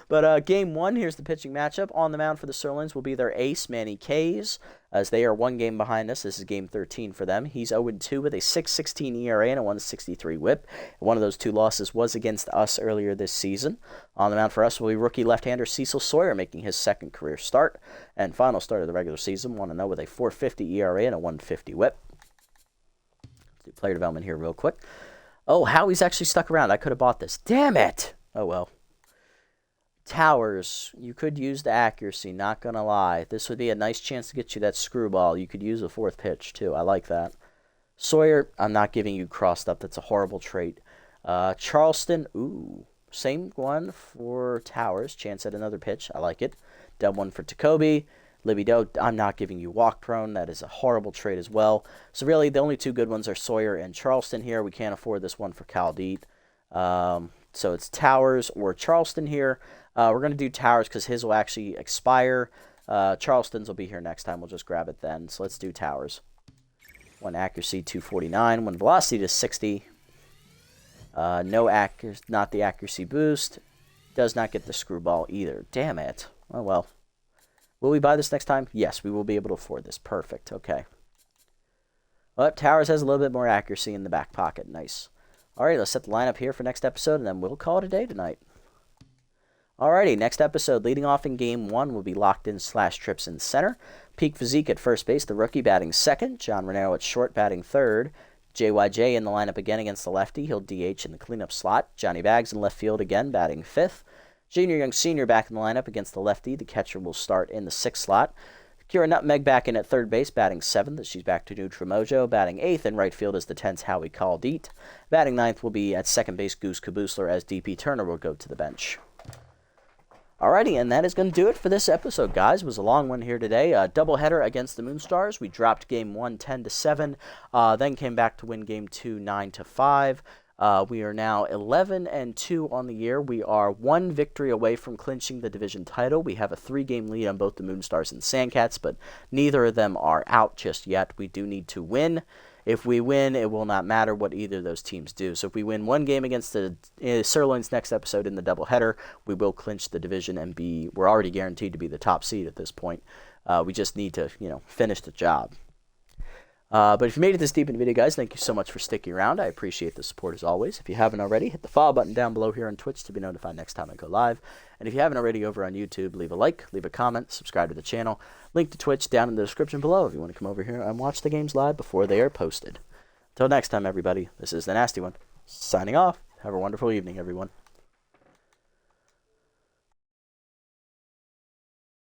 But game 1, here's the pitching matchup. On the mound for the Sirloins will be their ace, Manny Kays, as they are 1 game behind us. This is game 13 for them. He's 0-2 with a 6.16 ERA and a 1.63 whip. One of those 2 losses was against us earlier this season. On the mound for us will be rookie left-hander Cecil Sawyer, making his 2nd career start and final start of the regular season. 1-0 with a 4.50 ERA and a 1.50 whip. Let's do player development here real quick. Oh, Howie's actually stuck around. I could have bought this. Damn it! Oh, well. Towers, you could use the accuracy, not going to lie. This would be a nice chance to get you that screwball. You could use a 4th pitch, too. I like that. Sawyer, I'm not giving you crossed up. That's a horrible trait. Charleston, ooh. Same one for Towers. Chance at another pitch. I like it. Dub 1 for Tacoby. Libby Doe, I'm not giving you walk prone. That is a horrible trait as well. So really, the only 2 good ones are Sawyer and Charleston here. We can't afford this one for Caldeet. So it's Towers or Charleston here. We're going to do Towers because his will actually expire. Charleston's will be here next time. We'll just grab it then. So let's do Towers. 1 accuracy, 249. 1 velocity to 60. Not the accuracy boost. Does not get the screwball either. Damn it. Oh, well. Will we buy this next time? Yes, we will be able to afford this. Perfect. Okay. Well, Towers has a little bit more accuracy in the back pocket. Nice. All right, let's set the lineup here for next episode, and then we'll call it a day tonight. Alrighty, next episode, leading off in Game 1 will be Locked In / Trips in center. Peak Physique at first base, the rookie batting second. John Renero at short batting third. JYJ in the lineup again against the lefty. He'll DH in the cleanup slot. Johnny Bags in left field again, batting fifth. Junior Young Sr. back in the lineup against the lefty. The catcher will start in the sixth slot. Kira Nutmeg back in at third base, batting seventh. She's back to neutral mojo. Batting eighth in right field is the 10th Howie Caldeet. Batting ninth will be at second base Goose Caboosler as DP Turner will go to the bench. Alrighty, and that is going to do it for this episode, guys. It was a long one here today. Doubleheader against the Moonstars. We dropped Game 1 10-7, then came back to win Game 2 9-5. We are now 11-2 on the year. We are one victory away from clinching the division title. We have a 3-game lead on both the Moonstars and Sandcats, but neither of them are out just yet. We do need to win. If we win, it will not matter what either of those teams do. So if we win one game against the Sirloins next episode in the doubleheader, we will clinch the division and we're already guaranteed to be the top seed at this point. We just need to, finish the job. But if you made it this deep in the video, guys, thank you so much for sticking around. I appreciate the support as always. If you haven't already, hit the follow button down below here on Twitch to be notified next time I go live. And if you haven't already over on YouTube, leave a like, leave a comment, subscribe to the channel. Link to Twitch down in the description below if you want to come over here and watch the games live before they are posted. Until next time, everybody, this is the Nasty One, signing off. Have a wonderful evening, everyone.